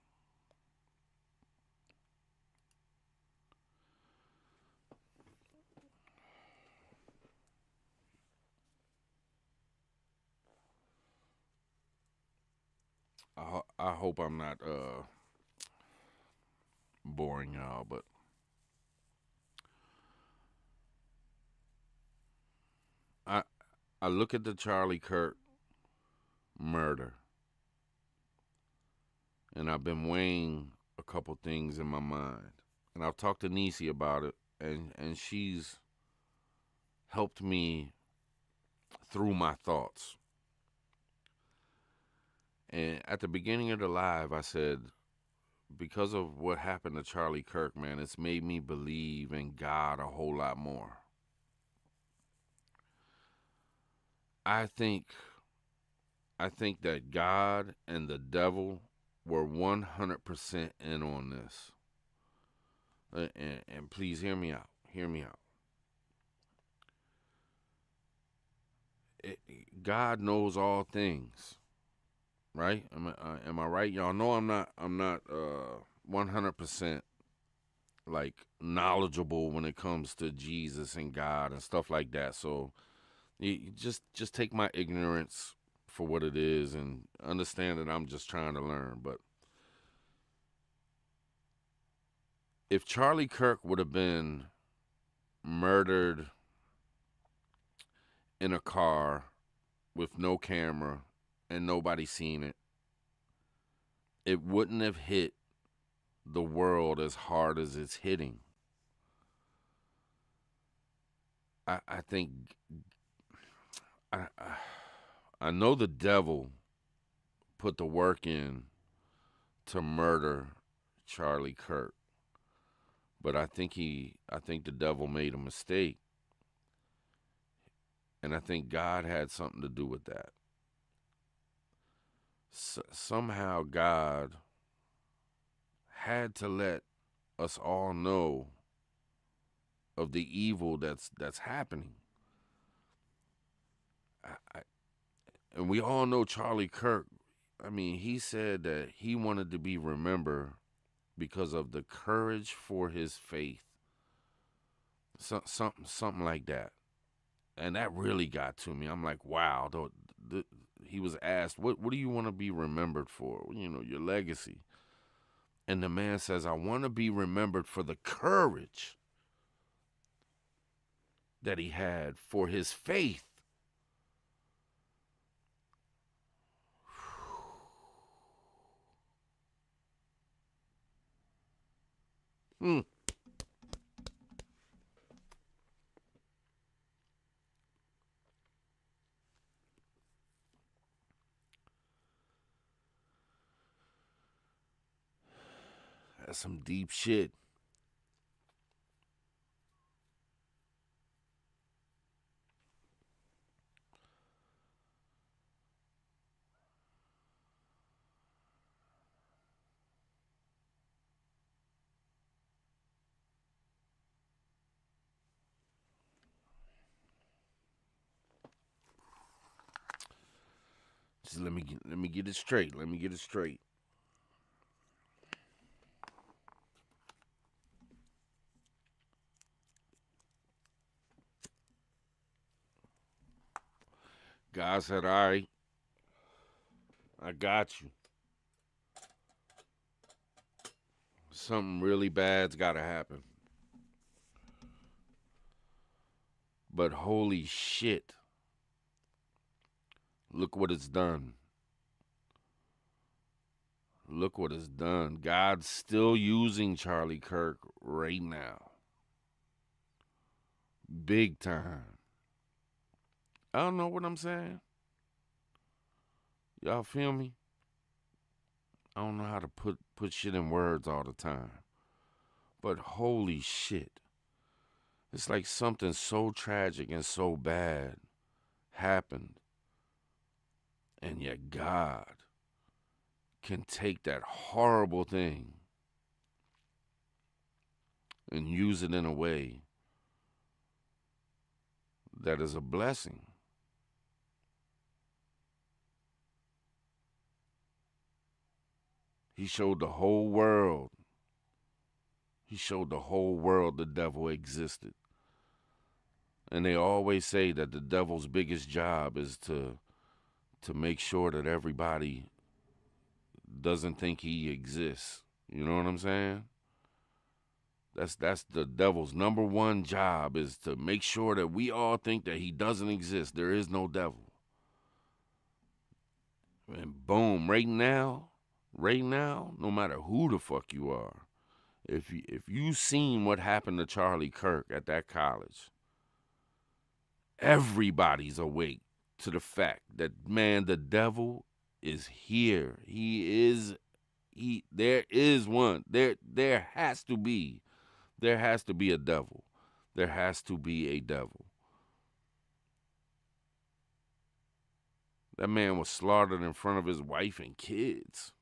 I hope I'm not boring y'all, but I look at the Charlie Kirk murder, and I've been weighing a couple things in my mind, and I've talked to Nisi about it, and she's helped me through my thoughts. And at the beginning of the live, I said, because of what happened to Charlie Kirk, man, it's made me believe in God a whole lot more. I think that God and the devil were 100% in on this. And please hear me out. Hear me out. God knows all things, right? Am I right? Y'all know I'm not 100% like knowledgeable when it comes to Jesus and God and stuff like that. So you just take my ignorance for what it is and understand that I'm just trying to learn. But if Charlie Kirk would have been murdered in a car with no camera and nobody seen it, it wouldn't have hit the world as hard as it's hitting. I think I know the devil put the work in to murder Charlie Kirk, but I think the devil made a mistake, and I think God had something to do with that. Somehow God had to let us all know of the evil that's happening. And we all know Charlie Kirk. I mean, he said that he wanted to be remembered because of the courage for his faith. Something like that. And that really got to me. I'm like, wow. He was asked, what do you want to be remembered for? You know, your legacy. And the man says, I want to be remembered for the courage that he had for his faith. Hmm. That's some deep shit. Just let me get it straight. Let me get it straight. God said, all right, I got you. Something really bad's got to happen. But holy shit, look what it's done. Look what it's done. God's still using Charlie Kirk right now. Big time. I don't know what I'm saying. Y'all feel me? I don't know how to put shit in words all the time. But holy shit. It's like something so tragic and so bad happened. And yet God can take that horrible thing and use it in a way that is a blessing. He showed the whole world. He showed the whole world the devil existed. And they always say that the devil's biggest job is to make sure that everybody doesn't think he exists. You know what I'm saying? That's the devil's number one job, is to make sure that we all think that he doesn't exist. There is no devil. And boom, right now, no matter who the fuck you are, if you seen what happened to Charlie Kirk at that college, everybody's awake to the fact that, man, the devil is here. There is one. There has to be a devil. There has to be a devil. That man was slaughtered in front of his wife and kids.